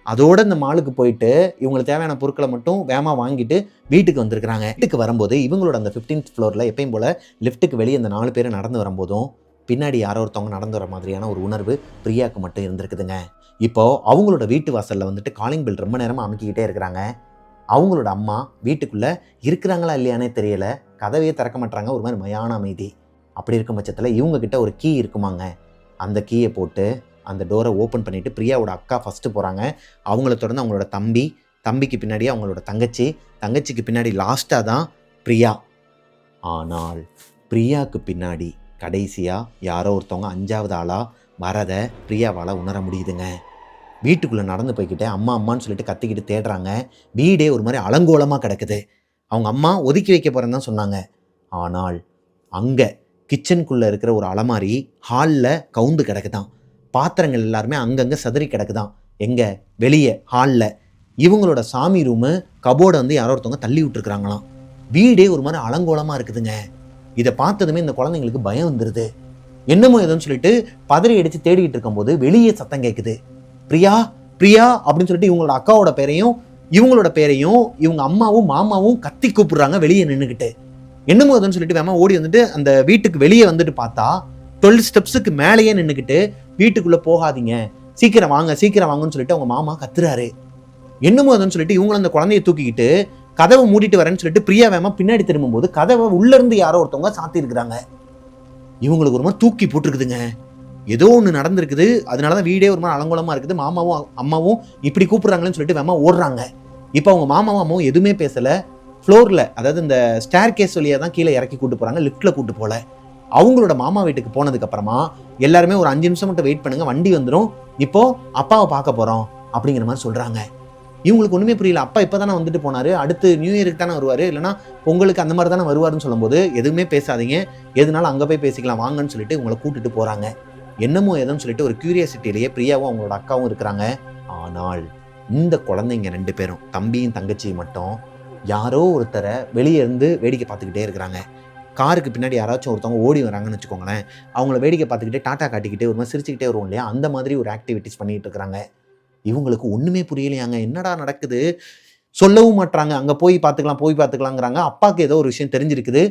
அதோட இந்த மாலுக்கு போயிட்டு இவங்களுக்கு தேவையான பொருட்களை மட்டும் வேகமாக வாங்கிட்டு வீட்டுக்கு வந்திருக்கிறாங்க. வீட்டுக்கு வரும்போது இவங்களோட அந்த 15th ஃப்ளோரில் எப்பயும் போல் லிஃப்ட்டுக்கு வெளியே அந்த 4 பேர் நடந்து வரும்போதும் பின்னாடி யாரோ ஒருத்தவங்க நடந்து வர மாதிரியான ஒரு உணர்வு பிரியாவுக்கு மட்டும் இருந்திருக்குதுங்க. இப்போது அவங்களோட வீட்டு வாசலில் வந்துட்டு காலிங் பெல் ரொம்ப நேரமாக அமுக்கிக்கிட்டே இருக்கிறாங்க. அவங்களோட அம்மா வீட்டுக்குள்ளே இருக்கிறாங்களா இல்லையானே தெரியலை, கதவையே திறக்க மாட்டாங்க. ஒரு மாதிரி மயான அமைதி. அப்படி இருக்கும் பட்சத்தில் இவங்கக்கிட்ட ஒரு கீ இருக்குமாங்க. அந்த கீயை போட்டு அந்த டோரை ஓப்பன் பண்ணிவிட்டு பிரியாவோட அக்கா ஃபஸ்ட்டு போகிறாங்க. அவங்கள தொடர்ந்து அவங்களோட தம்பி, தம்பிக்கு பின்னாடி அவங்களோட தங்கச்சி, தங்கச்சிக்கு பின்னாடி லாஸ்ட்டாக தான் பிரியா. ஆனால் பிரியாவுக்கு பின்னாடி கடைசியாக யாரோ ஒருத்தவங்க 5வது ஆளாக வரதை பிரியாவால் உணர முடியுதுங்க. வீட்டுக்குள்ளே நடந்து போய்கிட்டே அம்மா அம்மான்னு சொல்லிட்டு கத்திக்கிட்டு தேடுறாங்க. வீடே ஒரு மாதிரி அலங்கோலமாக கிடக்குது. அவங்க அம்மா ஒதுக்கி வைக்க போகிறேன்னு தான் சொன்னாங்க. ஆனால் அங்கே கிச்சனுக்குள்ளே இருக்கிற ஒரு அலமாரி ஹாலில் கவுந்து கிடக்குதான். பாத்திரங்கள் எல்லாருமே அங்கங்கே சதுரி கிடக்குதான். எங்கே? வெளியே ஹாலில். இவங்களோட சாமி ரூமு கபோர்டை வந்து யாரோ ஒருத்தவங்க தள்ளி விட்டுருக்குறாங்களாம். வீடே ஒரு மாதிரி அலங்கோலமாக இருக்குதுங்க. இதை பார்த்ததுமே இந்த குழந்தைங்களுக்கு பயம் வந்துடுது. என்னமோ எதுன்னு சொல்லிட்டு பதறி அடித்து தேடிக்கிட்டு இருக்கும்போது வெளியே சத்தம் கேட்குது. பிரியா பிரியா அப்படின்னு சொல்லிட்டு இவங்களோட அக்காவோட பேரையும் இவங்களோட பேரையும் இவங்க அம்மாவும் மாமாவும் கத்தி கூப்பிடுறாங்க வெளியே நின்றுக்கிட்டு. என்னமோ எதுன்னு சொல்லிட்டு வேமா ஓடி வந்துட்டு அந்த வீட்டுக்கு வெளியே வந்துட்டு பார்த்தா 12 ஸ்டெப்ஸுக்கு மேலேயே நின்றுக்கிட்டு வீட்டுக்குள்ளே போகாதீங்க, சீக்கிரம் வாங்க சீக்கிரம் வாங்கன்னு சொல்லிட்டு அவங்க மாமா கத்துறாரு. என்னமோ எதுன்னு சொல்லிட்டு இவங்களும் அந்த குழந்தைய தூக்கிக்கிட்டு கதவை மூடிட்டு வரேன்னு சொல்லிட்டு பிரியா வேமா பின்னாடி திரும்பும்போது கதவை உள்ளேருந்து யாரோ ஒருத்தவங்க சாத்தி இருக்கிறாங்க. இவங்களுக்கு ஒரு மாதிரி தூக்கி போட்டுருக்குதுங்க. ஏதோ ஒன்று நடந்திருக்குது. அதனால தான் வீடே ஒரு மாதிரி அலங்கோலமாக இருக்குது. மாமாவும் அம்மாவும் இப்படி கூப்பிட்றாங்களேன்னு சொல்லிட்டு வேமா ஓடுறாங்க. இப்போ அவங்க மாமாவும் அம்மாவும் எதுவுமே பேசலை. ஃப்ளோரில், அதாவது இந்த ஸ்டேர் கேஸ் வழியாக தான் கீழே இறக்கி கூட்டு போகிறாங்க, லிஃப்ட்டில் கூட்டு போகல. அவங்களோட மாமா வீட்டுக்கு போனதுக்கப்புறமா எல்லாருமே ஒரு 5 நிமிஷம் மட்டும் வெயிட் பண்ணுங்கள், வண்டி வந்துடும், இப்போது அப்பாவை பார்க்க போகிறோம் அப்படிங்கிற மாதிரி சொல்கிறாங்க. இவங்களுக்கு ஒன்றுமே புரியல. அப்பா இப்போ தானே வந்துட்டு போனார், அடுத்து நியூ இயருக்கு தானே வருவார், இல்லைனா பொங்கலுக்கு அந்த மாதிரி தானே வருவாருன்னு சொல்லும்போது எதுவுமே பேசாதீங்க, எதுனாலும் அங்கே போய் பேசிக்கலாம் வாங்கன்னு சொல்லிட்டு உங்களை கூட்டிட்டு போகிறாங்க. என்னமோ ஏதோன்னு சொல்லிட்டு ஒரு கியூரியாசிட்டிலேயே பிரியாவும் அவங்களோட அக்காவும் இருக்கிறாங்க. ஆனால் இந்த குழந்தைங்க 2 பேரும், தம்பியும் தங்கச்சியும் மட்டும் யாரோ ஒருத்தரை வெளியே இருந்து வேடிக்கை பார்த்துக்கிட்டே இருக்கிறாங்க. காருக்கு பின்னாடி யாராச்சும் ஒருத்தவங்க ஓடி வராங்கன்னு வச்சுக்கோங்களேன், அவங்கள வேடிக்கை பார்த்துக்கிட்டே டாட்டா காட்டிக்கிட்டே ஒரு மாதிரி சிரிச்சுக்கிட்டே வருவோம் இல்லையா, அந்த மாதிரி ஒரு ஆக்டிவிட்டிஸ் பண்ணிட்டு இருக்கிறாங்க. இவங்களுக்கு ஒன்றுமே புரியலையாங்க, என்னடா நடக்குது, சொல்லவும் மாட்றாங்க. அங்கே போய் பார்த்துக்கலாங்கிறாங்க. அப்பாவுக்கு ஏதோ ஒரு விஷயம் தெரிஞ்சிருக்குது.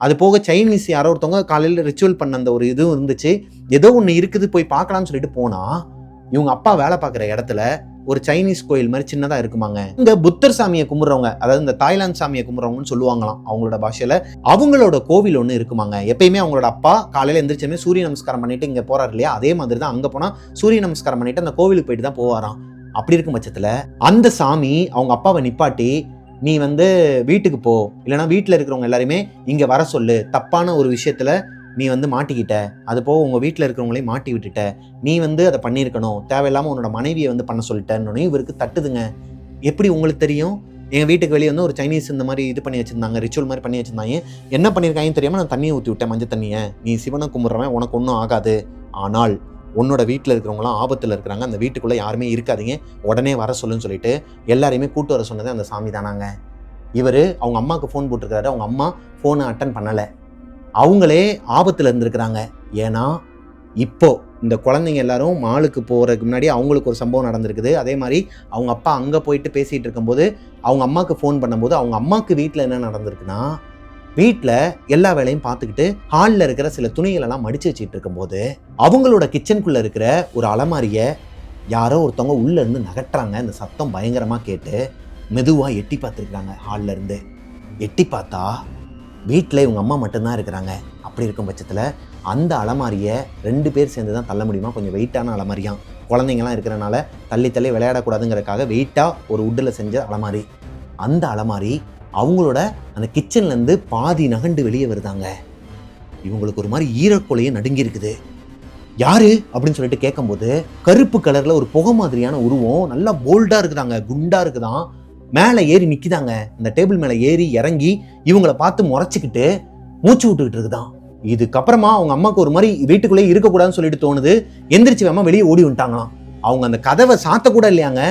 அது போக சைனீஸ் யாரோ ஒருத்தவங்க காலையில் ரிச்சுவல் பண்ண அந்த ஒரு இதுவும் இருந்துச்சு, ஏதோ ஒன்று இருக்குது போய் பார்க்கலாம்னு சொல்லிட்டு போனால், இவங்க அப்பா வேலை பார்க்குற இடத்துல ஒரு சைனீஸ் கோயில் மாதிரி சின்னதாக இருக்குமாங்க. இங்கே புத்தர் சாமியை கும்பிட்றவங்க, அதாவது இந்த தாய்லாந்து சாமியை கும்பிட்றவங்கன்னு சொல்லுவாங்களாம் அவங்களோட பாஷையில், அவங்களோட கோவில் ஒன்று இருக்குமாங்க. எப்பயுமே அவங்களோட அப்பா காலையில் எந்திரிச்சுமே சூரிய நமஸ்காரம் பண்ணிட்டு இங்கே போறாரு இல்லையா, அதே மாதிரி தான் அங்கே போனால் சூரிய நமஸ்காரம் பண்ணிட்டு அந்த கோவிலுக்கு போயிட்டு தான் போவாராம். அப்படி இருக்கும் பட்சத்தில் அந்த சாமி அவங்க அப்பாவை நிப்பாட்டி, நீ வீட்டுக்கு போ, இல்லைனா வீட்டில் இருக்கிறவங்க எல்லாருமே இங்கே வர சொல்லு, தப்பான ஒரு விஷயத்தில் நீ மாட்டிக்கிட்ட, அது போக உங்கள் வீட்டில் இருக்கிறவங்களையும் மாட்டி விட்டுட்ட, நீ அதை பண்ணியிருக்கணும், தேவையில்லாமல் உன்னோட மனைவியை பண்ண சொல்லிட்டேன்னு இவருக்கு தட்டுதுங்க. எப்படி உங்களுக்கு தெரியும்? எங்கள் வீட்டுக்கு வெளியே ஒரு சைனீஸ் இந்த மாதிரி இது பண்ணி வச்சுருந்தாங்க, ரிச்சுவல் மாதிரி பண்ணி வச்சுருந்தாங்க, என்ன பண்ணியிருக்காங்கன்னு தெரியாமல் நான் தண்ணியை ஊற்றி விட்டேன், மஞ்சள் தண்ணியை, நீ சிவனை கும்பிட்றவன், உனக்கு ஒன்றும் ஆகாது, ஆனால் உன்னோட வீட்டில் இருக்கிறவங்களாம் ஆபத்தில் இருக்கிறாங்க, அந்த வீட்டுக்குள்ளே யாருமே இருக்காதீங்க, உடனே வர சொல்லுன்னு சொல்லிட்டு எல்லாரையுமே கூட்டு வர சொன்னது அந்த சாமி தானாங்க. இவர் அவங்க அம்மாவுக்கு ஃபோன் போட்டிருக்காரு, அவங்க அம்மா ஃபோனை அட்டன் பண்ணலை, அவங்களே ஆபத்தில் இருந்திருக்கிறாங்க. ஏன்னா இப்போ இந்த குழந்தைங்க எல்லாரும் மாலுக்கு போகிறதுக்கு முன்னாடி அவங்களுக்கு ஒரு சம்பவம் நடந்திருக்குது. அதே மாதிரி அவங்க அப்பா அங்கே போயிட்டு பேசிகிட்டு இருக்கும்போது அவங்க அம்மாவுக்கு ஃபோன் பண்ணும்போது அவங்க அம்மாவுக்கு வீட்டில் என்ன நடந்திருக்குன்னா, வீட்டில் எல்லா வேலையும் பார்த்துக்கிட்டு ஹாலில் இருக்கிற சில துணிகளெல்லாம் மடித்து வச்சுட்டு இருக்கும்போது அவங்களோட கிச்சனுக்குள்ளே இருக்கிற ஒரு அலமாரியை யாரோ ஒருத்தவங்க உள்ளேருந்து நகட்டுறாங்க. அந்த சத்தம் பயங்கரமாக கேட்டு மெதுவாக எட்டி பார்த்துருக்குறாங்க. ஹாலில் இருந்து எட்டி பார்த்தா வீட்டில் இவங்க அம்மா மட்டும்தான் இருக்கிறாங்க. அப்படி இருக்கும் பட்சத்தில் அந்த அலமாரியை 2 பேர் சேர்ந்து தான் தள்ள முடியுமா, கொஞ்சம் வெயிட்டான அலமாரியாம், குழந்தைங்கள்லாம் இருக்கிறனால தள்ளி விளையாடக்கூடாதுங்கிறதுக்காக வெயிட்டாக ஒரு உட்டில் செஞ்ச அலமாரி. அந்த அலமாரி அவங்களோட அந்த கிச்சன்லேருந்து பாதி நகண்டு வெளியே வருதாங்க. இவங்களுக்கு ஒரு மாதிரி ஈரக்கொலையே நடுங்கி இருக்குது. யாரு அப்படின்னு சொல்லிட்டு கேட்கும்போது கருப்பு கலரில் ஒரு புகை மாதிரியான உருவம், நல்லா போல்டாக இருக்குதாங்க, குண்டாக இருக்குதான், மேலே ஏறி நிற்கிதாங்க, இந்த டேபிள் மேலே ஏறி இறங்கி இவங்களை பார்த்து முறைச்சிக்கிட்டு மூச்சு விட்டுக்கிட்டு இருக்குதான். இதுக்கப்புறமா அவங்க அம்மாவுக்கு ஒரு மாதிரி வீட்டுக்குள்ளேயே இருக்கக்கூடாதுன்னு சொல்லிட்டு தோணுது. எந்திரிச்சு அம்மா வெளியே ஓடி வந்துட்டாங்களாம். அவங்க அந்த கதவை சாத்தக்கூட இல்லையாங்க,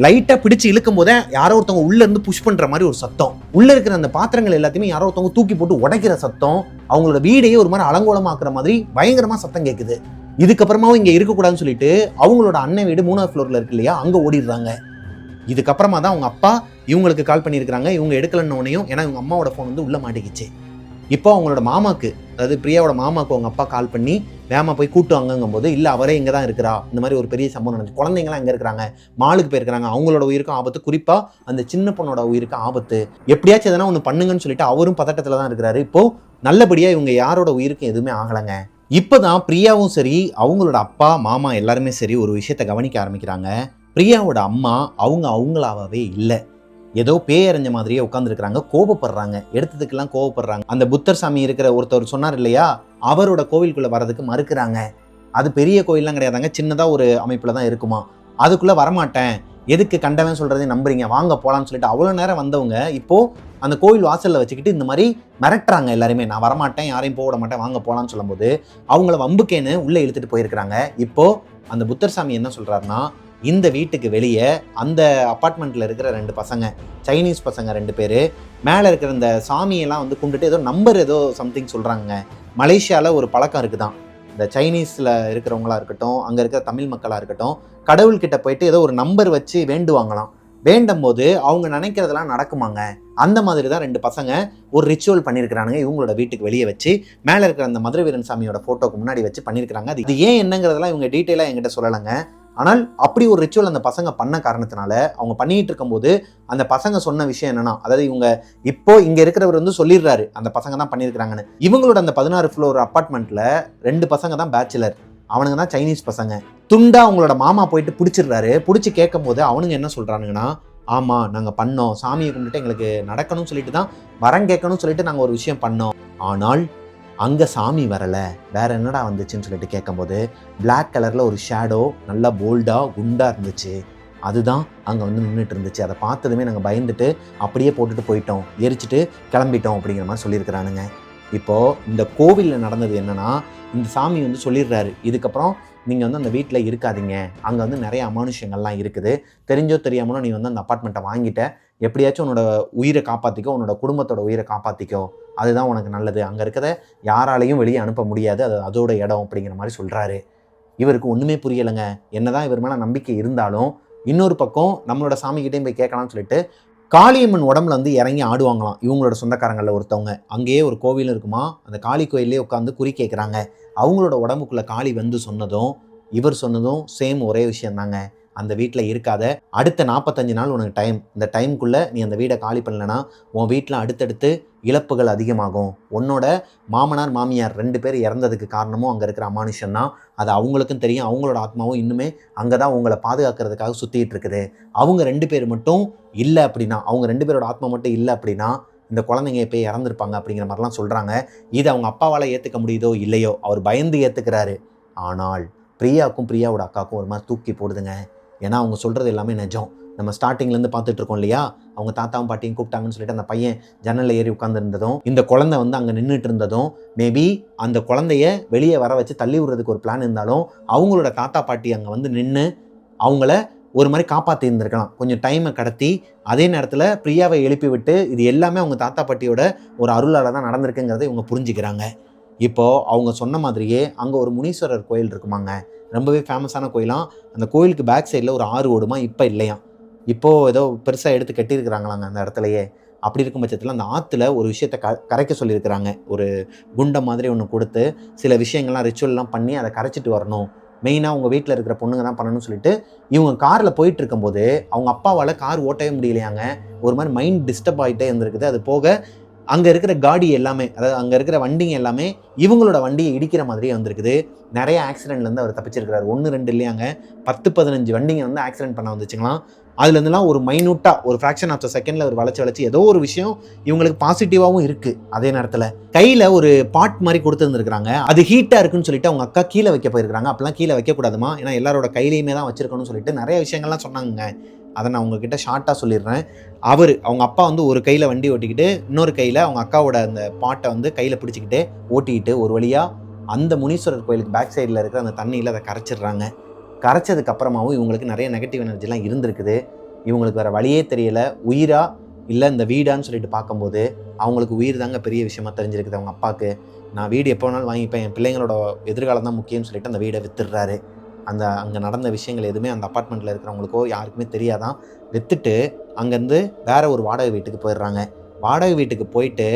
லைட்டாக பிடிச்சி இழுக்கும் போதே யாரோ ஒருத்தவங்க உள்ளே இருந்து புஷ் பண்ணுற மாதிரி ஒரு சத்தம், உள்ளே இருக்கிற அந்த பாத்திரங்கள் எல்லாத்தையுமே யாரோ ஒருத்தவங்க தூக்கி போட்டு உடைக்கிற சத்தம், அவங்களோட வீடையே ஒரு மாதிரி அலங்கோலமாக்குற மாதிரி பயங்கரமாக சத்தம் கேட்குது. இதுக்கப்புறமாவும் இங்கே இருக்கக்கூடாதுன்னு சொல்லிட்டு அவங்களோட அண்ணன் வீடு 3வது ஃப்ளோரில் இருக்கு இல்லையா, அங்கே ஓடிடுறாங்க. இதுக்கப்புறமா தான் அவங்க அப்பா இவங்களுக்கு கால் பண்ணியிருக்கிறாங்க. இவங்க எடுக்கலன்னோனையும், ஏன்னா இவங்க அம்மாவோட ஃபோன் உள்ளே மாட்டிக்கிச்சு. இப்போ அவங்களோட மாமாக்கு, அதாவது பிரியாவோட மாமாவுக்கு அவங்க அப்பா கால் பண்ணி வேமா போய் கூட்டு வாங்குங்கும் போது, இல்லை அவரே இங்கே தான் இருக்கிறா, இந்த மாதிரி ஒரு பெரிய சம்பவம் நடந்துச்சு, குழந்தைங்களாம் எங்கே இருக்கிறாங்க, மாலுக்கு போயிருக்கிறாங்க, அவங்களோட உயிருக்கும் ஆபத்து, குறிப்பாக அந்த சின்ன பொண்ணோட உயிருக்கு ஆபத்து, எப்படியாச்சும் எதனா ஒன்று பண்ணுங்கன்னு சொல்லிட்டு அவரும் பதட்டத்தில் தான் இருக்கிறாரு. இப்போது நல்லபடியாக இவங்க யாரோட உயிருக்கும் எதுவுமே ஆகலைங்க. இப்போ தான் பிரியாவும் சரி, அவங்களோட அப்பா மாமா எல்லாருமே சரி ஒரு விஷயத்தை கவனிக்க ஆரம்பிக்கிறாங்க. பிரியாவோட அம்மா அவங்களாவே இல்லை, ஏதோ பேயறிஞ்ச மாதிரியே உட்காந்துருக்கிறாங்க, கோபப்படுறாங்க, எடுத்ததுக்கெல்லாம் கோபப்படுறாங்க. அந்த புத்தர் சாமி இருக்கிற ஒருத்தர் சொன்னார் இல்லையா, அவரோட கோவிலுக்குள்ளே வரதுக்கு மறுக்கிறாங்க. அது பெரிய கோயிலெலாம் கிடையாதாங்க, சின்னதாக ஒரு அமைப்பில் தான் இருக்குமா, அதுக்குள்ளே வரமாட்டேன், எதுக்கு கண்டவன் சொல்கிறதே நம்புறீங்க, வாங்க போகலான்னு சொல்லிட்டு அவ்வளோ நேரம் வந்தவங்க இப்போது அந்த கோயில் வாசலில் வச்சுக்கிட்டு இந்த மாதிரி மிரட்டுறாங்க எல்லாருமே, நான் வரமாட்டேன், யாரையும் போக விட மாட்டேன், வாங்க போகலான்னு சொல்லும்போது அவங்கள வம்புக்கேன்னு உள்ளே இழுத்துட்டு போயிருக்கிறாங்க. இப்போது அந்த புத்தர் சாமி என்ன சொல்கிறாருன்னா, இந்த வீட்டுக்கு வெளியே அந்த அப்பார்ட்மெண்ட்டில் இருக்கிற 2 பசங்க, சைனீஸ் பசங்க 2 பேர், மேலே இருக்கிற இந்த சாமியெல்லாம் கும்பிட்டுட்டு ஏதோ நம்பர் ஏதோ சம்திங் சொல்கிறாங்க. மலேசியாவில் ஒரு பழக்கம் இருக்குதான், இந்த சைனீஸில் இருக்கிறவங்களா இருக்கட்டும், அங்கே இருக்கிற தமிழ் மக்களாக இருக்கட்டும், கடவுள்கிட்ட போயிட்டு ஏதோ ஒரு நம்பர் வச்சு வேண்டுவாங்களாம். வேண்டும் போது அவங்க நினைக்கிறதெல்லாம் நடக்குமாங்க. அந்த மாதிரி தான் 2 பசங்க ஒரு ரிச்சுவல் பண்ணியிருக்கிறானுங்க இவங்களோட வீட்டுக்கு வெளியே வச்சு, மேலே இருக்கிற அந்த மதுரை வீரன் சாமியோட ஃபோட்டோக்கு முன்னாடி வச்சு பண்ணியிருக்கிறாங்க. அது ஏன் என்னங்கிறதெல்லாம் இவங்க டீட்டெயிலாக என்கிட்ட சொல்லலைங்க. ஆனால் அப்படி ஒரு ரிச்சுவல் அந்த பசங்க பண்ண காரணத்தினால அவங்க பண்ணிட்டு இருக்கும்போது அந்த பசங்க சொன்ன விஷயம் என்னன்னா, அதாவது இவங்க இப்போ இங்கே இருக்கிறவர் சொல்லிடுறாரு அந்த பசங்க தான் பண்ணியிருக்கிறாங்கன்னு. இவங்களோட அந்த 16 ஃப்ளோர் அப்பார்ட்மெண்ட்டில் 2 பசங்க தான் பேச்சுலர், அவனுங்க தான் சைனீஸ் பசங்க. துண்டா அவங்களோட மாமா போயிட்டு பிடிச்சிடுறாரு. பிடிச்சி கேட்கும் போது அவனுங்க என்ன சொல்கிறானுங்கன்னா, ஆமாம் நாங்கள் பண்ணோம், சாமியை கும்பிட்டு எங்களுக்கு நடக்கணும்னு சொல்லிட்டு தான் வரம் கேட்கணும்னு சொல்லிட்டு நாங்கள் ஒரு விஷயம் பண்ணோம், ஆனால் அங்கே சாமி வரலை, வேற என்னடா வந்துச்சுன்னு சொல்லிட்டு கேட்கும்போது பிளாக் கலரில் ஒரு ஷேடோ நல்லா போல்டாக குண்டாக இருந்துச்சு. அதுதான் அங்கே வந்து நின்றுட்டு இருந்துச்சு. அதை பார்த்ததுமே நாங்கள் பயந்துட்டு அப்படியே போட்டுட்டு போயிட்டோம், எரிச்சிட்டு கிளம்பிட்டோம் அப்படிங்கிற மாதிரி சொல்லியிருக்கிறானுங்க. இப்போது இந்த கோவிலில் நடந்தது என்னென்னா, இந்த சாமி வந்து சொல்லிடுறாரு, இதுக்கப்புறம் நீங்கள் வந்து அந்த வீட்டில் இருக்காதீங்க, அங்கே வந்து நிறைய அமானுஷ்யங்கள்லாம் இருக்குது, தெரிஞ்சோ தெரியாமலோ நீ வந்து அந்த அப்பார்ட்மெண்ட்டை வாங்கிட்ட, எப்படியாச்சும் உன்னோட உயிரை காப்பாற்றிக்கோ, உன்னோட குடும்பத்தோட உயிரை காப்பாற்றிக்கோ, அதுதான் உனக்கு நல்லது, அங்கே இருக்கிறத யாராலையும் வெளியே அனுப்ப முடியாது, அது அதோட இடம் அப்படிங்கிற மாதிரி சொல்கிறாரு. இவருக்கு ஒன்றுமே புரியலைங்க. என்னதான் இவர் மேலே நம்பிக்கை இருந்தாலும் இன்னொரு பக்கம் நம்மளோட சாமிக்கிட்டையும் போய் கேட்கலாம்னு சொல்லிட்டு காளியம்மன் உடம்புல வந்து இறங்கி ஆடுவாங்களாம் இவங்களோட சொந்தக்காரங்களில் ஒருத்தவங்க. அங்கேயே ஒரு கோவில் இருக்குமா, அந்த காளி கோயிலே உட்காந்து குறி கேட்குறாங்க. அவங்களோட உடம்புக்குள்ளே காளி வந்து சொன்னதும் இவர் சொன்னதும் சேம் ஒரே விஷயந்தாங்க. அந்த வீட்டில் இருக்காத, அடுத்த 45 நாள் உனக்கு டைம், இந்த டைமுக்குள்ளே நீ அந்த வீடை காலி பண்ணலன்னா உன் வீட்டில் அடுத்தடுத்து இழப்புகள் அதிகமாகும். உன்னோட மாமனார் மாமியார் 2 பேர் இறந்ததுக்கு காரணமும் அங்கே இருக்கிற அமானுஷம் தான். அது அவங்களுக்கும் தெரியும், அவங்களோட ஆத்மாவும் இன்னுமே அங்கே தான் உங்களை பாதுகாக்கிறதுக்காக சுற்றிட்டு இருக்குது. அவங்க 2 பேர் மட்டும் இல்லை அப்படின்னா, அவங்க 2 பேரோட ஆத்மா மட்டும் இல்லை அப்படின்னா இந்த குழந்தைங்க எப்போ இறந்துருப்பாங்க அப்படிங்கிற மாதிரிலாம் சொல்கிறாங்க. இது அவங்க அப்பாவால் ஏற்றுக்க முடியுதோ இல்லையோ, அவர் பயந்து ஏற்றுக்கிறாரு. ஆனால் பிரியாவுக்கும் பிரியாவோட அக்காவுக்கும் ஒரு மாதிரி தூக்கி போடுதுங்க. ஏன்னா அவங்க சொல்கிறது எல்லாமே நிஜம். நம்ம ஸ்டார்டிங்லேருந்து பார்த்துட்டு இருக்கோம் இல்லையா, அவங்க தாத்தாவும் பாட்டியும் கூப்பிட்டாங்கன்னு சொல்லிட்டு அந்த பையன் ஜன்னலில் ஏறி உட்காந்துருந்ததும், இந்த குழந்தை வந்து அங்கே நின்றுட்டு இருந்ததும், மேபி அந்த குழந்தைய வெளியே வர வச்சு தள்ளி விடுறதுக்கு ஒரு பிளான் இருந்தாலும் அவங்களோட தாத்தா பாட்டி அங்கே வந்து நின்று அவங்கள ஒரு மாதிரி காப்பாற்றி இருந்திருக்கலாம். கொஞ்சம் டைமை கடத்தி அதே நேரத்தில் பிரியாவை எழுப்பி விட்டு, இது எல்லாமே அவங்க தாத்தா பாட்டியோட ஒரு அருளால் தான் நடந்திருக்குங்கிறத இவங்க புரிஞ்சுக்கிறாங்க. இப்போது அவங்க சொன்ன மாதிரியே அங்கே ஒரு முனீஸ்வரர் கோயில் இருக்குமாங்க, ரொம்பவே ஃபேமஸான கோயிலாம். அந்த கோயிலுக்கு பேக் சைடில் ஒரு ஆறு ஓடுமா, இப்போ இல்லையா, இப்போது ஏதோ பெருசாக எடுத்து கட்டியிருக்கிறாங்களாங்க அந்த இடத்துலையே. அப்படி இருக்கும் பட்சத்தில் அந்த ஆற்றுல ஒரு விஷயத்தை கரைக்க சொல்லியிருக்கிறாங்க. ஒரு குண்டை மாதிரி ஒன்று கொடுத்து சில விஷயங்கள்லாம் ரிச்சுவல்லாம் பண்ணி அதை கரைச்சிட்டு வரணும். மெயினாக உங்கள் வீட்டில் இருக்கிற பொண்ணுங்க தான் பண்ணணும்னு சொல்லிட்டு இவங்க காரில் போயிட்டு இருக்கும்போது அவங்க அப்பாவால் கார் ஓட்டவே முடியலையாங்க. ஒரு மாதிரி மைண்ட் டிஸ்டர்ப் ஆகிட்டே இருந்திருக்குது. அது போக அங்கே இருக்கிற காடி எல்லாமே, அதாவது அங்கே இருக்கிற வண்டிங்க எல்லாமே இவங்களோட வண்டியை இடிக்கிற மாதிரியே வந்திருக்குது. நிறைய ஆக்சிடென்ட்லேருந்து அவர் தப்பிச்சிருக்கிறார். 1 2 இல்லையாங்க, 10-15 வண்டிங்க வந்து ஆக்சிடென்ட் பண்ண வந்துச்சுங்களாம். அதுலேருந்துலாம் ஒரு மைனூட்டாக ஒரு ஃப்ராக்ஷன் ஆஃப் த செகண்டில் ஒரு வளைச்சி ஏதோ ஒரு விஷயம் இவங்களுக்கு பாசிட்டிவாகவும் இருக்குது. அதே நேரத்தில் கையில் ஒரு பாட் மாதிரி கொடுத்துருந்துருக்காங்க. அது ஹீட்டாக இருக்குன்னு சொல்லிட்டு அவங்க அக்கா கீழே வைக்க போயிருக்காங்க. அப்போலாம் கீழே வைக்கக்கூடாதுமா, ஏன்னா எல்லாரோட கையிலையுமே தான் வச்சிருக்கணும்னு சொல்லிட்டு நிறைய விஷயங்கள்லாம் சொன்னாங்க. அதை நான் உங்ககிட்ட ஷார்ட்டாக சொல்லிடுறேன். அவங்க அப்பா வந்து ஒரு கையில் வண்டி ஓட்டிக்கிட்டு இன்னொரு கையில் அவங்க அக்காவோட அந்த பாட்டை வந்து கையில் பிடிச்சிக்கிட்டு ஓட்டிக்கிட்டு ஒரு வழியாக அந்த முனீஸ்வரர் கோயிலுக்கு பேக் சைடில் இருக்கிற அந்த தண்ணியில் அதை கரைச்சிடுறாங்க. கரைச்சதுக்கு அப்புறமாவும் இவங்களுக்கு நிறைய நெகட்டிவ் எனர்ஜிலாம் இருந்திருக்குது. இவங்களுக்கு வேறு வழியே தெரியலை, உயிரா இல்லை இந்த வீடான்னு சொல்லிட்டு பார்க்கும்போது அவங்களுக்கு உயிர் தாங்க பெரிய விஷயமா தெரிஞ்சிருக்குது. அவங்க அப்பாவுக்கு நான் வீடு எப்போ வேணாலும் வாங்கிப்பேன், என் பிள்ளைங்களோட எதிர்காலம் தான் முக்கியம்னு சொல்லிட்டு அந்த வீடை வித்துடுறாரு. அங்கே நடந்த விஷயங்கள் எதுவுமே அந்த அப்பார்ட்மெண்ட்டில் இருக்கிறவங்களுக்கோ யாருக்குமே தெரியாதான். விற்றுட்டு அங்கேருந்து வேற ஒரு வாடகை வீட்டுக்கு போயிடுறாங்க. வாடகை வீட்டுக்கு போயிட்டு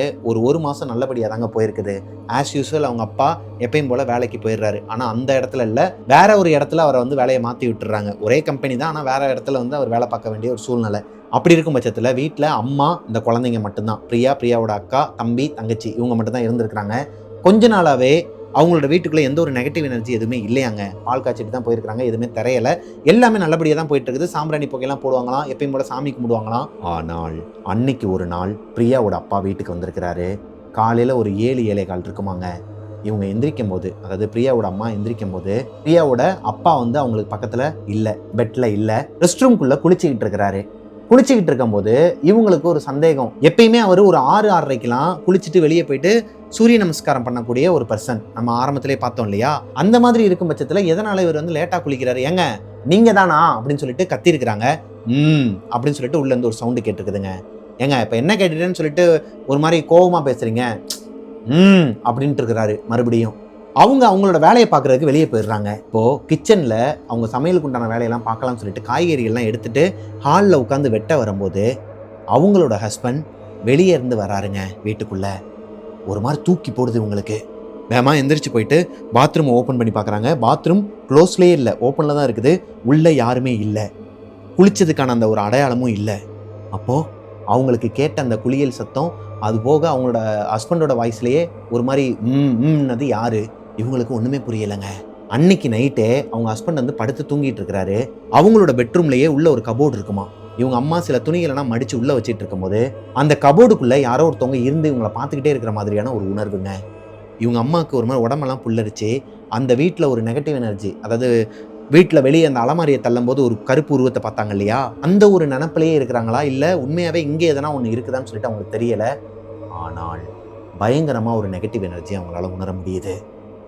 ஒரு மாதம் நல்லபடியாக தாங்க போயிருக்குது. ஆஸ் யூஸ்வல் அவங்க அப்பா எப்பயும் போல் வேலைக்கு போயிடுறாரு. ஆனால் அந்த இடத்துல இல்லை, வேற ஒரு இடத்துல அவரை வந்து வேலையை மாற்றி விட்டுறாங்க. ஒரே கம்பெனி தான், ஆனால் வேற இடத்துல வந்து அவர் வேலை பார்க்க வேண்டிய ஒரு சூழ்நிலை. அப்படி இருக்கும் பட்சத்தில் வீட்டில் அம்மா, இந்த குழந்தைங்க மட்டும்தான், பிரியாவோட அக்கா, தம்பி, தங்கச்சி, இவங்க மட்டும்தான் இருந்திருக்கிறாங்க. கொஞ்ச நாளாகவே அவங்களோட வீட்டுக்குள்ளே எந்த ஒரு நெகட்டிவ் எனர்ஜி எதுவுமே இல்லையாங்க. பால் காய்ச்சிட்டு தான் போயிருக்கிறாங்க, எதுவுமே தெரியலை, எல்லாமே நல்லபடியாக தான் போயிட்டு இருக்குது. சாம்பிராணி புகையெல்லாம் போடுவாங்களாம், எப்பயும் போல சாமி கும்பிடுவாங்களாம். ஆனால் அன்னைக்கு ஒரு நாள் பிரியாவோட அப்பா வீட்டுக்கு வந்திருக்கிறாரு. காலையில் ஒரு 7-7:15 இருக்குமாங்க. இவங்க எந்திரிக்கும் போது, அதாவது பிரியாவோட அம்மா எந்திரிக்கும் போது பிரியாவோட அப்பா வந்து அவங்களுக்கு பக்கத்தில் இல்லை, பெட்டில் இல்லை, ரெஸ்ட் ரூம்குள்ளே குளிச்சுக்கிட்டு இருக்கிறாரு. குளிச்சுக்கிட்டு இருக்கும்போது இவங்களுக்கு ஒரு சந்தேகம். எப்பயுமே அவர் ஒரு 6-6:30க்கெல்லாம் குளிச்சுட்டு வெளியே போயிட்டு சூரிய நமஸ்காரம் பண்ணக்கூடிய ஒரு பர்சன், நம்ம ஆரம்பத்திலே பார்த்தோம் இல்லையா. அந்த மாதிரி இருக்கும் பட்சத்தில் எதனால இவர் வந்து லேட்டாக குளிக்கிறாரு, ஏங்க நீங்கள் தானா அப்படின்னு சொல்லிட்டு கத்திருக்கிறாங்க. அப்படின்னு சொல்லிட்டு உள்ளேருந்து ஒரு சவுண்டு கேட்டுருக்குதுங்க. ஏங்க இப்போ என்ன கேட்டுட்டேன்னு சொல்லிட்டு ஒரு மாதிரி கோபமாக பேசுகிறீங்க அப்படின்ட்டு இருக்கிறாரு. மறுபடியும் அவங்களோட வேலையை பார்க்குறதுக்கு வெளியே போயிடுறாங்க. இப்போது கிச்சனில் அவங்க சமையலுக்கு உண்டான வேலையெல்லாம் பார்க்கலாம்னு சொல்லிட்டு காய்கறிகள்லாம் எடுத்துகிட்டு ஹாலில் உட்காந்து வெட்ட வரும்போது அவங்களோட ஹஸ்பண்ட் வெளியே இருந்து வராருங்க வீட்டுக்குள்ளே. ஒரு மாதிரி தூக்கி போடுது இவங்களுக்கு. வேகமாக எந்திரிச்சு போயிட்டு பாத்ரூம் ஓப்பன் பண்ணி பார்க்குறாங்க. பாத்ரூம் க்ளோஸ்லேயே இல்லை, ஓப்பனில் தான் இருக்குது. உள்ளே யாருமே இல்லை, குளித்ததுக்கான அந்த ஒரு அடையாளமும் இல்லை. அப்போது அவங்களுக்கு கேட்ட அந்த குளியல் சத்தம், அது போக அவங்களோட ஹஸ்பண்டோட வாய்ஸ்லேயே ஒரு மாதிரி அது யார், இவங்களுக்கு ஒன்றுமே புரியலைங்க. அன்னைக்கு நைட்டே அவங்க ஹஸ்பண்ட் வந்து படுத்து தூங்கிட்டு இருக்கிறாரு. அவங்களோட பெட்ரூம்லேயே உள்ள ஒரு கபோர்டு இருக்குமா. இவங்க அம்மா சில துணிகளெல்லாம் மடித்து உள்ளே வச்சுட்டு இருக்கும்போது அந்த கபோர்டுக்குள்ளே யாரோ ஒருத்தவங்க இருந்து இவங்களை பார்த்துக்கிட்டே இருக்கிற மாதிரியான ஒரு உணர்வுங்க. இவங்க அம்மாவுக்கு ஒரு மாதிரி உடம்பெல்லாம் புல்லரிச்சு, அந்த வீட்டில் ஒரு நெகட்டிவ் எனர்ஜி, அதாவது வீட்டில் வெளியே அந்த அலமாரியை தள்ளும் போது ஒரு கருப்பு உருவத்தை பார்த்தாங்க இல்லையா, அந்த ஒரு நினப்பிலேயே இருக்கிறாங்களா, இல்லை உண்மையாகவே இங்கே எதனா ஒன்று இருக்குதான்னு சொல்லிட்டு அவங்களுக்கு தெரியலை. ஆனால் பயங்கரமாக ஒரு நெகட்டிவ் எனர்ஜி அவங்களால உணர முடியுது.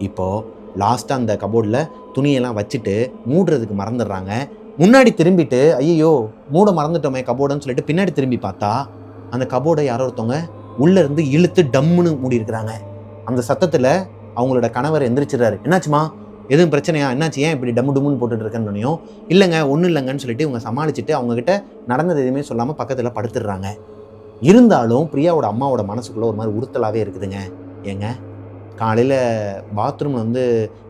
இப்போது லாஸ்ட்டாக அந்த கபோர்டில் துணியெல்லாம் வச்சுட்டு மூடுறதுக்கு மறந்துடுறாங்க. முன்னாடி திரும்பிட்டு ஐயோ மூட மறந்துட்டோமே கபோர்டுன்னு சொல்லிட்டு பின்னாடி திரும்பி பார்த்தா அந்த கபோர்டை யாரோ ஒருத்தவங்க உள்ளேருந்து இழுத்து டம்முன்னு மூடி இருக்கிறாங்க. அந்த சத்தத்தில் அவங்களோட கணவர் எந்திரிச்சிடறாரு. என்னாச்சுமா, எதுவும் பிரச்சனையா, என்னாச்சு, ஏன் இப்படி டம்மு டம்முன்னு போட்டுட்டு இருக்கேன்னு. இல்லைங்க ஒன்றும் இல்லைங்கன்னு சொல்லிட்டு இவங்க சமாளிச்சுட்டு அவங்ககிட்ட நடந்தது எதுவுமே சொல்லாமல் பக்கத்தில் படுத்துடுறாங்க. இருந்தாலும் பிரியாவோட அம்மாவோட மனசுக்குள்ளே ஒரு மாதிரி உறுத்தலாகவே இருக்குதுங்க. ஏங்க காலையில் பாத்ரூமில்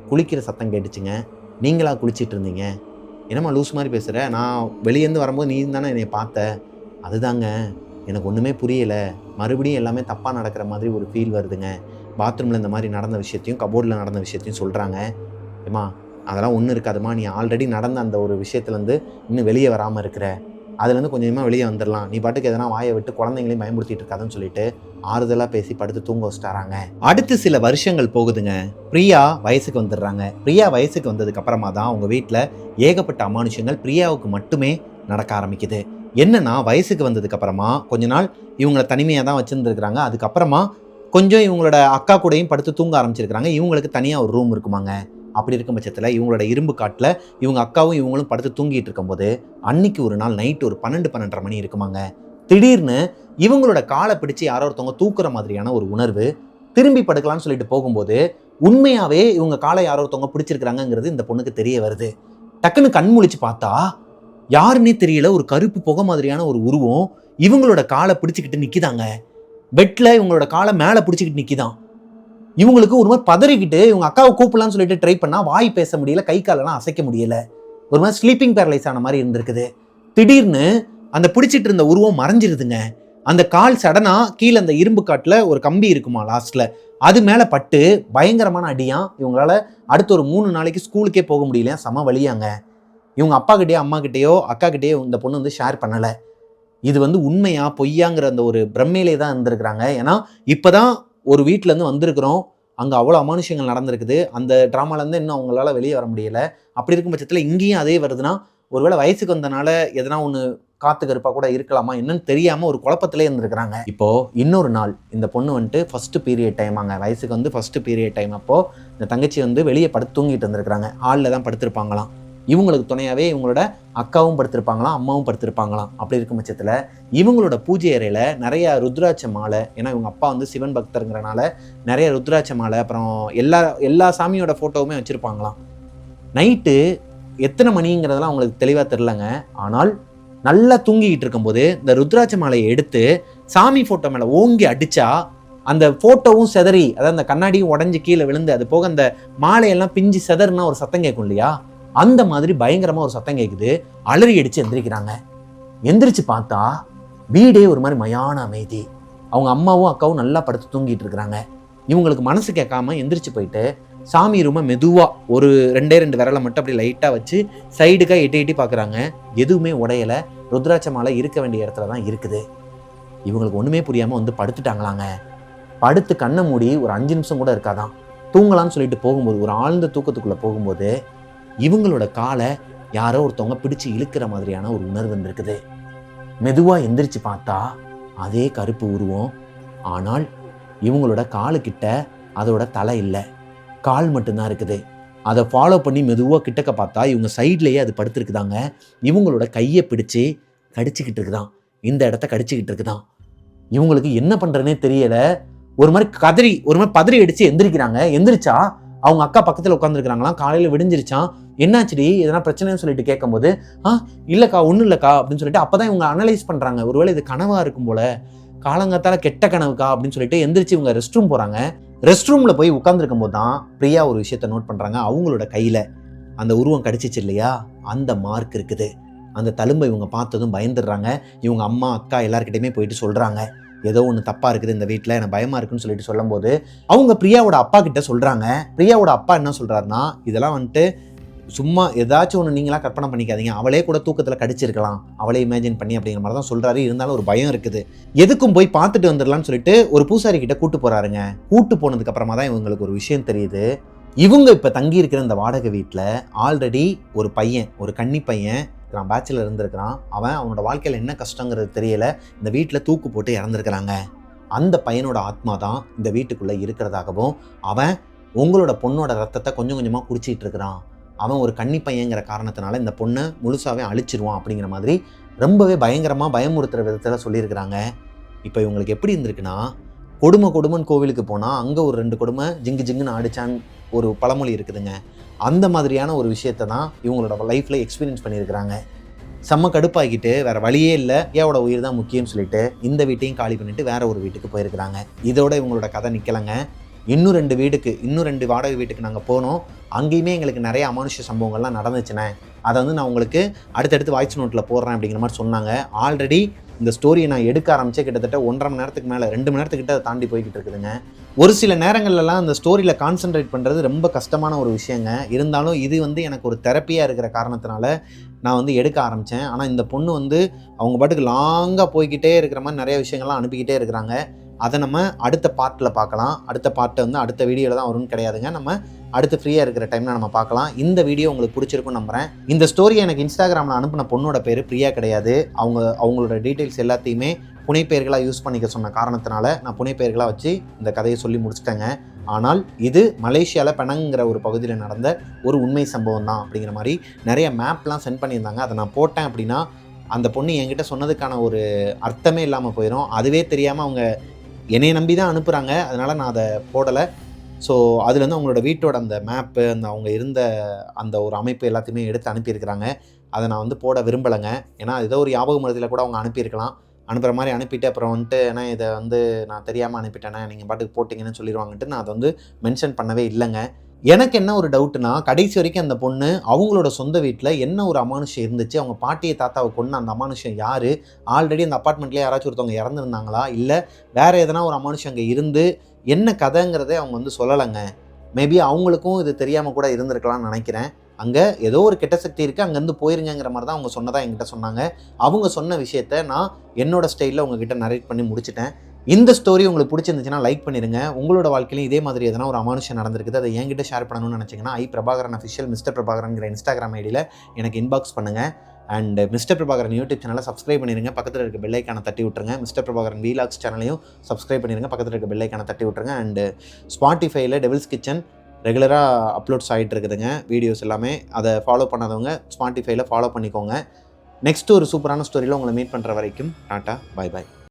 குளிக்கிற சத்தம் கேட்டுச்சுங்க, நீங்களா குளிச்சிட்டு இருந்தீங்க, என்னம்மா லூஸ் மாதிரி பேசுகிற, நான் வெளியேருந்து வரும்போது நீ தானே என்னை பார்த்த, அதுதாங்க எனக்கு ஒன்றுமே புரியலை, மறுபடியும் எல்லாமே தப்பாக நடக்கிற மாதிரி ஒரு ஃபீல் வருதுங்க, பாத்ரூமில் இந்த மாதிரி நடந்த விஷயத்தையும் கபோர்டில் நடந்த விஷயத்தையும் சொல்கிறாங்க. ஏம்மா அதெல்லாம் ஒன்றும் இருக்காதுமா, நீ ஆல்ரெடி நடந்த அந்த ஒரு விஷயத்துலேருந்து இன்னும் வெளியே வராமல் இருக்கிற, அதுலேருந்து கொஞ்சமாக வெளியே வந்துடலாம், நீ பாட்டுக்கு எதனா வாயை விட்டு குழந்தைங்களையும் பயன்படுத்திட்டு இருக்காதுன்னு சொல்லிட்டு ஆறுதலாக பேசி படுத்து தூங்க வச்சுட்டாராங்க. அடுத்து சில வருஷங்கள் போகுதுங்க. பிரியா வயசுக்கு வந்துடுறாங்க. பிரியா வயசுக்கு வந்ததுக்கு அப்புறமா தான் அவங்க வீட்டில் ஏகப்பட்ட அமானுஷங்கள் பிரியாவுக்கு மட்டுமே நடக்க ஆரம்பிக்குது. என்னன்னா வயசுக்கு வந்ததுக்கு அப்புறமா கொஞ்ச நாள் இவங்களை தனிமையாக தான் வச்சுருந்துருக்குறாங்க. அதுக்கப்புறமா கொஞ்சம் இவங்களோட அக்கா கூடயும் படுத்து தூங்க ஆரம்பிச்சிருக்கிறாங்க. இவங்களுக்கு தனியாக ஒரு ரூம் இருக்குமாங்க. அப்படி இருக்கும் பட்சத்தில் இவங்களோட இரும்பு காட்டில் இவங்க அக்காவும் இவங்களும் படுத்து தூங்கிட்டு இருக்கும்போது அன்னைக்கு ஒரு நாள் நைட்டு ஒரு 12-12:30 மணி இருக்குமாங்க. திடீர்னு இவங்களோட காலை பிடிச்சி யாரோ ஒருத்தவங்க தூக்குற மாதிரியான ஒரு உணர்வு. திரும்பி படுக்கலாம்னு சொல்லிட்டு போகும்போது உண்மையாகவே இவங்க காலை யாரோ ஒருத்தவங்க பிடிச்சிருக்கிறாங்கிறது இந்த பொண்ணுக்கு தெரிய வருது. டக்குன்னு கண் முழிச்சு பார்த்தா யாருன்னே தெரியல, ஒரு கருப்பு புகை மாதிரியான ஒரு உருவம் இவங்களோட காலை பிடிச்சிக்கிட்டு நிற்கிதாங்க. பெட்டில் இவங்களோட காலை மேலே பிடிச்சிக்கிட்டு நிற்கிதான். இவங்களுக்கு ஒரு மாதிரி பதறிக்கிட்டு இவங்க அக்காவை கூப்பிடலான்னு சொல்லிட்டு ட்ரை பண்ணால் வாய் பேச முடியல, கை காலெல்லாம் அசைக்க முடியல, ஒரு மாதிரி ஸ்லீப்பிங் பேரலைஸ் ஆன மாதிரி இருந்திருக்குது. திடீர்னு அந்த பிடிச்சிட்டு இருந்த உருவம் மறைஞ்சிருதுங்க. அந்த கால் சடனாக கீழே அந்த இரும்பு காட்டில் ஒரு கம்பி இருக்குமா லாஸ்ட்டில், அது மேலே பட்டு பயங்கரமான அடியான். இவங்களால அடுத்த ஒரு 3 நாளைக்கு ஸ்கூலுக்கே போக முடியலையா, செம வழியாங்க. இவங்க அப்பா கிட்டேயோ அம்மா கிட்டேயோ அக்கா கிட்டேயோ இந்த பொண்ணு ஷேர் பண்ணலை. இது உண்மையா பொய்யாங்கிற அந்த ஒரு பிரம்மையிலே தான் இருந்திருக்கிறாங்க. ஏன்னா இப்போ தான் ஒரு வீட்டிலேருந்து வந்திருக்கிறோம், அங்கே அவ்வளோ அமானுஷங்கள் நடந்திருக்குது, அந்த ட்ராமாலேருந்து இன்னும் அவங்களால வெளியே வர முடியலை. அப்படி இருக்கும் பட்சத்தில் இங்கேயும் அதே வருதுன்னா ஒருவேளை வயசுக்கு வந்தனால எதனா ஒன்று காத்து கருப்பாக கூட இருக்கலாமா என்னன்னு தெரியாமல் ஒரு குழப்பத்திலே இருந்திருக்கிறாங்க. இப்போது இன்னொரு நாள் இந்த பொண்ணு ஃபஸ்ட்டு பீரியட் டைமாங்க. வயசுக்கு ஃபஸ்ட்டு பீரியட் டைம். அப்போது இந்த தங்கச்சி வெளியே படுத்து தூங்கிட்டு இருந்திருக்கிறாங்க. ஹாலில் தான் படுத்திருப்பாங்களாம். இவங்களுக்கு துணையாகவே இவங்களோட அக்காவும் படுத்திருப்பாங்களாம், அம்மாவும் படுத்திருப்பாங்களாம். அப்படி இருக்கும் பட்சத்தில் இவங்களோட பூஜை அறையில் நிறையா ருத்ராட்ச மாலை, ஏன்னா இவங்க அப்பா சிவன் பக்தருங்கிறனால நிறைய ருத்ராட்ச மாலை, அப்புறம் எல்லா சாமியோட ஃபோட்டோவுமே வச்சுருப்பாங்களாம். நைட்டு எத்தனை மணிங்கிறதெல்லாம் அவங்களுக்கு தெளிவாக தெரிலங்க. ஆனால் நல்லா தூங்கிக்கிட்டு இருக்கும்போது இந்த ருத்ராட்ச மாலையை எடுத்து சாமி ஃபோட்டோ மேலே ஓங்கி அடித்தா அந்த ஃபோட்டோவும் செதறி, அதாவது அந்த கண்ணாடியும் உடஞ்சி கீழே விழுந்து, அது போக அந்த மாலையெல்லாம் பிஞ்சு செதறுனா ஒரு சத்தம் கேட்கும் இல்லையா, அந்த மாதிரி பயங்கரமாக ஒரு சத்தம் கேட்குது. அலறி அடித்து எந்திரிக்கிறாங்க. எந்திரிச்சு பார்த்தா வீடே ஒரு மாதிரி மயான அமைதி. அவங்க அம்மாவும் அக்காவும் நல்லா படுத்து தூங்கிட்டு இருக்கிறாங்க. இவங்களுக்கு மனசு கேட்காம எந்திரிச்சு போயிட்டு சாமி ரூமை மெதுவாக ஒரு 2 விரலை மட்டும் அப்படி லைட்டாக வச்சு சைடுக்காக எட்டி பார்க்குறாங்க. எதுவுமே உடையலை. ருத்ராட்ச மாலை இருக்க வேண்டிய இடத்துல தான் இருக்குது. இவங்களுக்கு ஒன்றுமே புரியாமல் படுத்துட்டாங்களாங்க. படுத்து கண்ணை மூடி ஒரு 5 நிமிஷம் கூட இருக்காதான். தூங்கலான்னு சொல்லிட்டு போகும்போது, ஒரு ஆழ்ந்த தூக்கத்துக்குள்ளே போகும்போது இவங்களோட காலை யாரோ ஒருத்தவங்க பிடிச்சி இழுக்கிற மாதிரியான ஒரு உணர்வு வந்திருக்குது. மெதுவாக எந்திரிச்சு பார்த்தா அதே கருப்பு உருவம். ஆனால் இவங்களோட காலுக்கிட்ட அதோட தலை இல்லை, கால் மட்டும்தான் இருக்குது. அதை ஃபாலோ பண்ணி மெதுவாக கிட்டக்க பார்த்தா இவங்க சைட்லேயே அது படுத்துருக்குதாங்க. இவங்களோட கையை பிடிச்சி கடிச்சிக்கிட்டு இருக்குதான், இந்த இடத்த கடிச்சிக்கிட்டு இருக்குதான். இவங்களுக்கு என்ன பண்ணுறதுனே தெரியலை. ஒரு மாதிரி பதறி அடித்து எந்திரிக்கிறாங்க. எந்திரிச்சா அவங்க அக்கா பக்கத்தில் உட்காந்துருக்குறாங்களாம். காலையில் விடிஞ்சிருச்சான். என்னாச்சுடி, எதனா பிரச்சனைன்னு சொல்லிட்டு கேட்கும்போது இல்லைக்கா ஒன்றும் இல்லைக்கா அப்படின்னு சொல்லிட்டு அப்போ தான் இவங்க அனலைஸ் பண்ணுறாங்க. ஒருவேளை இது கனவாக இருக்கும் போல, காலங்காத்தால கெட்ட கனவுக்கா அப்படின்னு சொல்லிட்டு எந்திரிச்சு இவங்க ரெஸ்ட் ரூம் போகிறாங்க. ரெஸ்ட் ரூமில் போய் உட்காந்துருக்கும் போது தான் பிரியா ஒரு விஷயத்தை நோட் பண்ணுறாங்க. அவங்களோட கையில் அந்த உருவம் கடிச்சிச்சு இல்லையா, அந்த மார்க் இருக்குது. அந்த தழும்பை இவங்க பார்த்ததும் பயந்துடுறாங்க. இவங்க அம்மா அக்கா எல்லாருக்கிட்டையுமே போயிட்டு சொல்கிறாங்க, ஏதோ ஒன்று தப்பாக இருக்குது இந்த வீட்டில், எனக்கு பயமாக இருக்குன்னு சொல்லிட்டு சொல்லும்போது அவங்க பிரியாவோட அப்பா கிட்ட சொல்கிறாங்க. பிரியாவோட அப்பா என்ன சொல்கிறாருன்னா, இதெல்லாம் சும்மா ஏதாச்சும் ஒன்று நீங்களாம் கற்பனை பண்ணிக்காதீங்க, அவளே கூட தூக்கத்தில் கடிச்சிருக்கலாம், அவளே இமேஜின் பண்ணி அப்படிங்கிற மாதிரி தான் சொல்கிறாரு. இருந்தாலும் ஒரு பயம் இருக்குது. எதுக்கும் போய் பார்த்துட்டு வந்துடலான்னு சொல்லிட்டு ஒரு பூசாரி கிட்ட கூட்டு போகிறாருங்க. கூட்டு போனதுக்கு அப்புறமா தான் இவங்களுக்கு ஒரு விஷயம் தெரியுது. இவங்க இப்போ தங்கியிருக்கிற இந்த வாடகை வீட்டில் ஆல்ரெடி ஒரு பையன், ஒரு கன்னி பையன் நான் பேச்சுலர் இருந்திருக்கிறான். அவனோட வாழ்க்கையில் என்ன கஷ்டங்கிறது தெரியல, இந்த வீட்டில் தூக்கு போட்டு இறந்துருக்கிறாங்க. அந்த பையனோட ஆத்மா தான் இந்த வீட்டுக்குள்ளே இருக்கிறதாகவும், அவன் உங்களோட பொண்ணோட ரத்தத்தை கொஞ்சம் கொஞ்சமாக குடிச்சிட்டு இருக்கிறான், அவன் ஒரு கன்னி பையங்கிற காரணத்தினால இந்த பொண்ணை முழுசாகவே அழிச்சிருவான் அப்படிங்கிற மாதிரி ரொம்பவே பயங்கரமாக பயமுறுத்துகிற விதத்தில் சொல்லியிருக்கிறாங்க. இப்போ இவங்களுக்கு எப்படி இருந்திருக்குன்னா, கொடுமைன்னு கோவிலுக்கு போனால் அங்கே ஒரு 2 கொடுமை ஜிங்கு ஜிங்குன்னு ஆடிச்சான்னு ஒரு பழமொழி இருக்குதுங்க. அந்த மாதிரியான ஒரு விஷயத்தை தான் இவங்களோட லைஃப்பில் எக்ஸ்பீரியன்ஸ் பண்ணியிருக்கிறாங்க. செம்ம கடுப்பாகிட்டு வேறு வழியே இல்லை, ஏவோட உயிர் தான் முக்கியம்னு சொல்லிட்டு இந்த வீட்டையும் காலி பண்ணிவிட்டு வேறு ஒரு வீட்டுக்கு போயிருக்கிறாங்க. இதோட இவங்களோட கதை நிற்கலைங்க. இன்னும் 2 வாடகை வீட்டுக்கு நாங்கள் போனோம். அங்கேயுமே எங்களுக்கு நிறைய அமானுஷ்ய சம்பவங்கள்லாம் நடந்துச்சுண்ணே. அதை நான் உங்களுக்கு அடுத்தடுத்து வாய்ஸ் நோட்டில் போடுறேன் அப்படிங்கிற மாதிரி சொன்னாங்க. ஆல்ரெடி இந்த ஸ்டோரியை நான் எடுக்க ஆரம்பித்தே கிட்டத்தட்ட 1.5 மணி நேரத்துக்கு மேலே 2 மணி நேரத்துக்கிட்ட அதை தாண்டி போய்கிட்டு இருக்குதுங்க. ஒரு சில நேரங்கள்லாம் அந்த ஸ்டோரியில் கான்சென்ட்ரேட் பண்ணுறது ரொம்ப கஷ்டமான ஒரு விஷயங்க. இருந்தாலும் இது எனக்கு ஒரு தெரப்பியாக இருக்கிற காரணத்தினால நான் எடுக்க ஆரம்பித்தேன். ஆனால் இந்த பொண்ணு அவங்க பாட்டுக்கு லாங்காக போய்கிட்டே இருக்கிற மாதிரி நிறைய விஷயங்கள்லாம் அனுப்பிக்கிட்டே இருக்கிறாங்க. அதை நம்ம அடுத்த பார்ட்டில் பார்க்கலாம். அடுத்த பார்ட்டை அடுத்த வீடியோவில் தான் வரும்னு கிடையாதுங்க. நம்ம அடுத்து ஃப்ரீயாக இருக்கிற டைமில் நம்ம பார்க்கலாம். இந்த வீடியோ உங்களுக்கு பிடிச்சிருக்குன்னு நம்புகிறேன். இந்த ஸ்டோரியை எனக்கு இன்ஸ்டாகிராமில் அனுப்பின பொண்ணோட பேர் பிரியா கிடையாது. அவங்களோட டீட்டெயில்ஸ் எல்லாத்தையுமே புனைப்பெயர்களாக யூஸ் பண்ணிக்க சொன்ன காரணத்தினால நான் புனைப்பெயர்களாக வச்சு இந்த கதையை சொல்லி முடிச்சிட்டேங்க. ஆனால் இது மலேசியாவில் பெனங்கிற ஒரு பகுதியில் நடந்த ஒரு உண்மை சம்பவம் தான் அப்படிங்கிற மாதிரி நிறைய மேப்லாம் சென்ட் பண்ணியிருந்தாங்க. அதை நான் போட்டேன் அப்படின்னா அந்த பொண்ணு என்கிட்ட சொன்னதுக்கான ஒரு அர்த்தமே இல்லாமல் போயிடும். அதுவே தெரியாமல் அவங்க என்னையை நம்பி தான் அனுப்புகிறாங்க. அதனால் நான் அதை போடலை. ஸோ அதுலேருந்து அவங்களோட வீட்டோட அந்த மேப்பு, அவங்க இருந்த அந்த ஒரு அமைப்பு எல்லாத்தையுமே எடுத்து அனுப்பியிருக்கிறாங்க. அதை நான் போட விரும்பலைங்க. ஏன்னா ஏதோ ஒரு ஞாபக மருதில் கூட அவங்க அனுப்பியிருக்கலாம். அனுப்புகிற மாதிரி அனுப்பிட்டு அப்புறம் ஏன்னா இதை நான் தெரியாமல் அனுப்பிட்டேனே, நீங்கள் பாட்டுக்கு போட்டிங்கன்னு சொல்லிடுவாங்கன்ட்டு நான் அதை மென்ஷன் பண்ணவே இல்லைங்க. எனக்கு என்ன ஒரு டவுட்னா, கடைசி வரைக்கும் அந்த பொண்ணு அவங்களோட சொந்த வீட்டில் என்ன ஒரு அமானுஷம் இருந்துச்சு, அவங்க பாட்டியை தாத்தாவை கொண்டு அந்த அமானுஷம் யார், ஆல்ரெடி அந்த அப்பார்ட்மெண்ட்லேயே யாராச்சும் ஒருத்தவங்க இறந்துருந்தாங்களா, இல்லை வேறு எதனா ஒரு அமானுஷம் அங்கே இருந்து என்ன கதைங்கிறதே அவங்க சொல்லலைங்க. மேபி அவங்களுக்கும் இது தெரியாமல் கூட இருந்திருக்கலாம்னு நினைக்கிறேன். அங்கே ஏதோ ஒரு கெட்ட சக்தி இருக்குது, அங்கேருந்து போயிருங்கிற மாதிரி தான் அவங்க சொன்னதாக என்கிட்ட சொன்னாங்க. அவங்க சொன்ன விஷயத்த நான் என்னோடய ஸ்டைலில் உங்ககிட்ட நரேட் பண்ணி முடிச்சிட்டேன். இந்த ஸ்டோரி உங்களுக்கு பிடிச்சிருந்துச்சுன்னா லைக் பண்ணிடுங்க. உங்களோட வாழ்க்கையிலும் இதே மாதிரி எதனா ஒரு அமானுஷம் நடந்திருக்குது, அதை என்கிட்ட ஷேர் பண்ணணும்னு நினச்சிங்கன்னா பிரபாகரன் அஃபிஷியல் மிஸ்டர் பிரபாகரன்கிற இன்ஸ்டாகிராம் ஐடியில் எனக்கு இன்பாக்ஸ் பண்ணுங்கள். அண்ட் மிஸ்டர் பிரபாகரன் யூடியூப் சேனலை சப்ஸ்கிரைப் பண்ணிடுங்க, பக்கத்தில் இருக்க பெல் ஐக்கானை தட்டி விட்டுருங்க. மிஸ்டர் பிரபாகரன் வீலாக்ஸ் சேனலையும் சப்ஸ்கிரைப் பண்ணிடுங்க, பக்கத்தில் இருக்க பெல் ஐக்கானை தட்டி விட்டுருங்க. அண்டு ஸ்பாட்டிஃபைல டெவில்ஸ் கிச்சன் ரெகுலராக அப்லோட்ஸ் ஆகிட்டு இருக்குதுங்க வீடியோஸ் எல்லாமே. அதை ஃபாலோ பண்ணாதவங்க ஸ்பாட்டிஃபைல ஃபாலோ பண்ணிக்கோங்க. நெக்ஸ்ட் ஒரு சூப்பரான ஸ்டோரியில் உங்களை மீட் பண்ணுற வரைக்கும் டாட்டா, பை பாய்.